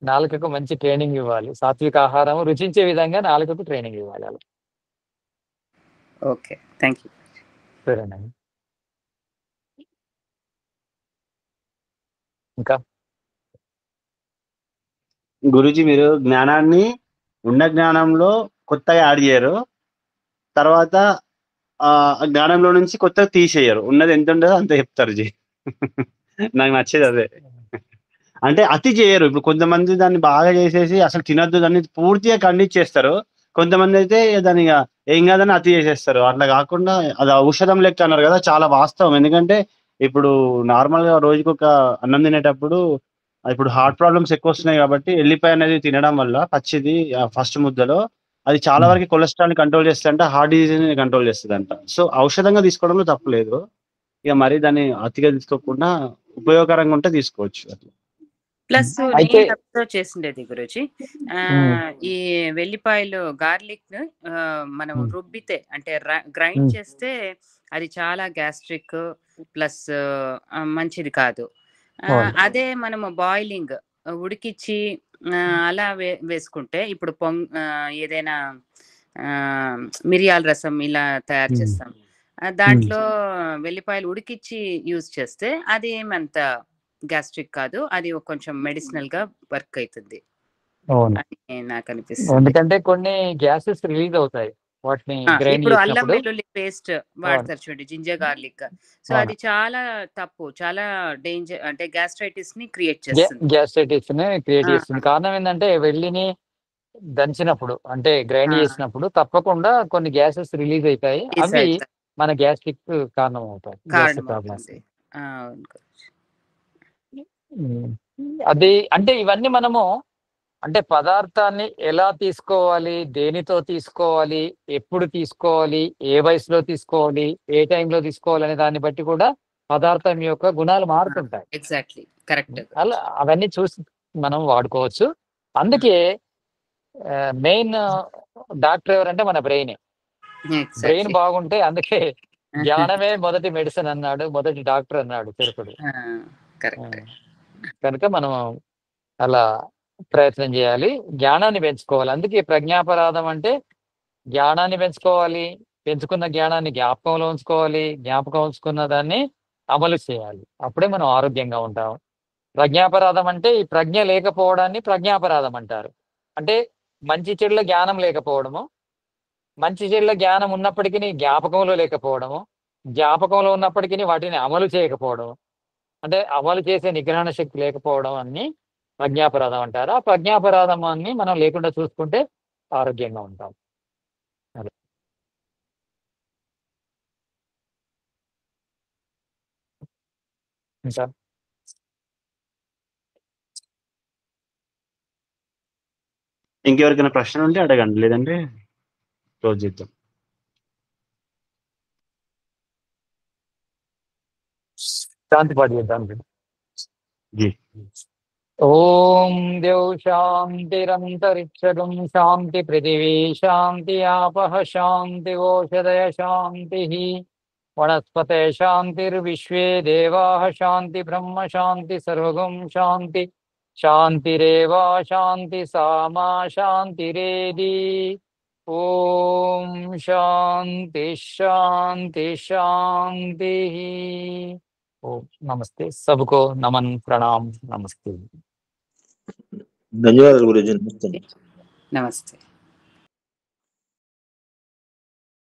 నాలుకకు మంచి ట్రైనింగ్ ఇవ్వాలి. సాత్విక ఆహారం రుచించే విధంగా నాలుకకు ట్రైనింగ్ ఇవ్వాలి. అలా. Okay, thank you. సరేనండి. ఇంకా గురూజీ మీరు జ్ఞానాన్ని ఉన్న జ్ఞానంలో కొత్తగా యాడ్ చేయరు, తర్వాత ఆ జ్ఞానంలో నుంచి కొత్తగా తీసేయరు, ఉన్నది ఎంత ఉండదో అంత చెప్తారు జీ. నాకు నచ్చేది అదే. అంటే అతి చేయరు. ఇప్పుడు కొంతమంది దాన్ని బాగా చేసేసి అసలు తినద్దు దాన్ని పూర్తిగా ఖండించేస్తారు, కొంతమంది అయితే దాని ఏం కాదని అతి చేసేస్తారు. అట్లా కాకుండా అది ఔషధం లెక్క అన్నారు కదా, చాలా వాస్తవం. ఎందుకంటే ఇప్పుడు నార్మల్ గా రోజుకి ఒక అన్నం తినేటప్పుడు ఇప్పుడు హార్ట్ ప్రాబ్లమ్స్ ఎక్కువ వస్తున్నాయి కాబట్టి ఎల్లిపాయ అనేది తినడం వల్ల పచ్చిది ఫస్ట్ ముద్దలో అది చాలా వరకు కొలెస్ట్రాల్ ని కంట్రోల్ చేస్తుందంట, హార్ట్ డిజీజ్ ని కంట్రోల్ చేస్తుందంట. సో ఔషధంగా తీసుకోవడంలో తప్పు లేదు, ఇక మరి దాన్ని అతిగా తీసుకోకుండా ఉపయోగకరంగా ఉంటే తీసుకోవచ్చు అట్లా. ప్లస్ అయితే నేను అబ్జర్వ్ చేసిండేది గురూజీ, ఈ వెల్లిపాయలు గార్లిక్ మనం రుబ్బితే అంటే గ్రైండ్ చేస్తే అది చాలా గ్యాస్ట్రిక్ ప్లస్ మంచిది కాదు. అదే మనము బాయిలింగ్ ఉడికిచ్చి అలా వేసుకుంటే ఇప్పుడు ఏదైనా మిరియాల రసం ఇలా తయారు చేస్తాం, దాంట్లో వెల్లిపాయలు ఉడికిచ్చి యూజ్ చేస్తే అది ఏమంత గ్యాస్ట్రిక్ కాదు, అది కొంచెం మెడిసినల్ గా వర్క్ అవుతుంది అవును, అని నాకు అనిపిస్తుంది. ఎందుకంటే కొన్ని గ్యాసెస్ రిలీజ్ అవుతాయి వాటిని గ్రైండ్ ఇప్పుడు అల్లం చేసినప్పుడు. వెల్లుల్లి పేస్ట్ వాడతారు చూడండి, జింజర్ గార్లిక్, సో అది చాలా తప్పు, చాలా డేంజర్, అంటే గ్యాస్ట్రైటిస్ ని క్రియేట్ చేస్తుంది. గ్యాస్ట్రైటిస్ ని క్రియేట్ చేస్తుంది. కారణం ఏంటంటే వెల్లిని దంచినప్పుడు అంటే గ్రైండ్ చేసినప్పుడు తప్పకుండా కొన్ని గ్యాసెస్ రిలీజ్ అవుతాయి, అవి మన గ్యాస్ట్రిక్ కారణం అవుతాయి, గ్యాస్ట్రిక్ ప్రాబ్లమ్స్. అది అంటే ఇవన్నీ మనము అంటే పదార్థాన్ని ఎలా తీసుకోవాలి, దేనితో తీసుకోవాలి, ఎప్పుడు తీసుకోవాలి, ఏ వయసులో తీసుకోవాలి, ఏ టైంలో తీసుకోవాలి అనే దాన్ని బట్టి కూడా పదార్థం యొక్క గుణాలు మారుతుంటాయి. Exactly correct. అలా అవన్నీ చూసి మనం వాడుకోవచ్చు. అందుకే మెయిన్ డాక్టర్ ఎవరంటే మన బ్రెయిన్. బ్రెయిన్ బాగుంటే, అందుకే జ్ఞానమే మొదటి మెడిసిన్ అన్నాడు, మొదటి డాక్టర్ అన్నాడు చెరుకుడు. కనుక మనం అలా ప్రయత్నం చేయాలి, జ్ఞానాన్ని పెంచుకోవాలి. అందుకే ప్రజ్ఞాపరాధం అంటే జ్ఞానాన్ని పెంచుకోవాలి, పెంచుకున్న జ్ఞానాన్ని జ్ఞాపకంలో ఉంచుకోవాలి, జ్ఞాపకం ఉంచుకున్న దాన్ని అమలు చేయాలి, అప్పుడే మనం ఆరోగ్యంగా ఉంటాం. ప్రజ్ఞాపరాధం అంటే ఈ ప్రజ్ఞ లేకపోవడాన్ని ప్రజ్ఞాపరాధం అంటారు. అంటే మంచి చెడుల జ్ఞానం లేకపోవడము, మంచి చెడుల జ్ఞానం ఉన్నప్పటికీ జ్ఞాపకంలో లేకపోవడము, జ్ఞాపకంలో ఉన్నప్పటికీ వాటిని అమలు చేయకపోవడం, అంటే అమలు చేసే నిగ్రహణ శక్తి లేకపోవడం అన్ని ప్రజ్ఞాపరాధం అంటారు. ఆ ప్రజ్ఞాపరాధమాన్ని మనం లేకుండా చూసుకుంటే ఆరోగ్యంగా ఉంటాం. అదే ఇంకా ఇంకెవరికైనా ప్రశ్న ఉంటే అడగండి, లేదంటే క్లోజ్ చేద్దాం. శాంతి పాటు చేద్దాం. జీ. ఓం దేవ్ శాంతిరంతరిక్షగం శాంతి పృథివీ శాంతి ఆపః శాంతి ఓషధయ శాంతి వనస్పతే శాంతిర్విశ్వే దేవాః శాంతి బ్రహ్మ శాంతి సర్వగం శాంతి శాంతిరేవా శాంతి సామా శాంతిరేది. ఓం శాంతి శాంతి శాంతి. ओम नमस्ते सबको, नमन प्रणाम, नमस्ते. ధన్యవాదాలు గురూజీ. నమస్తే.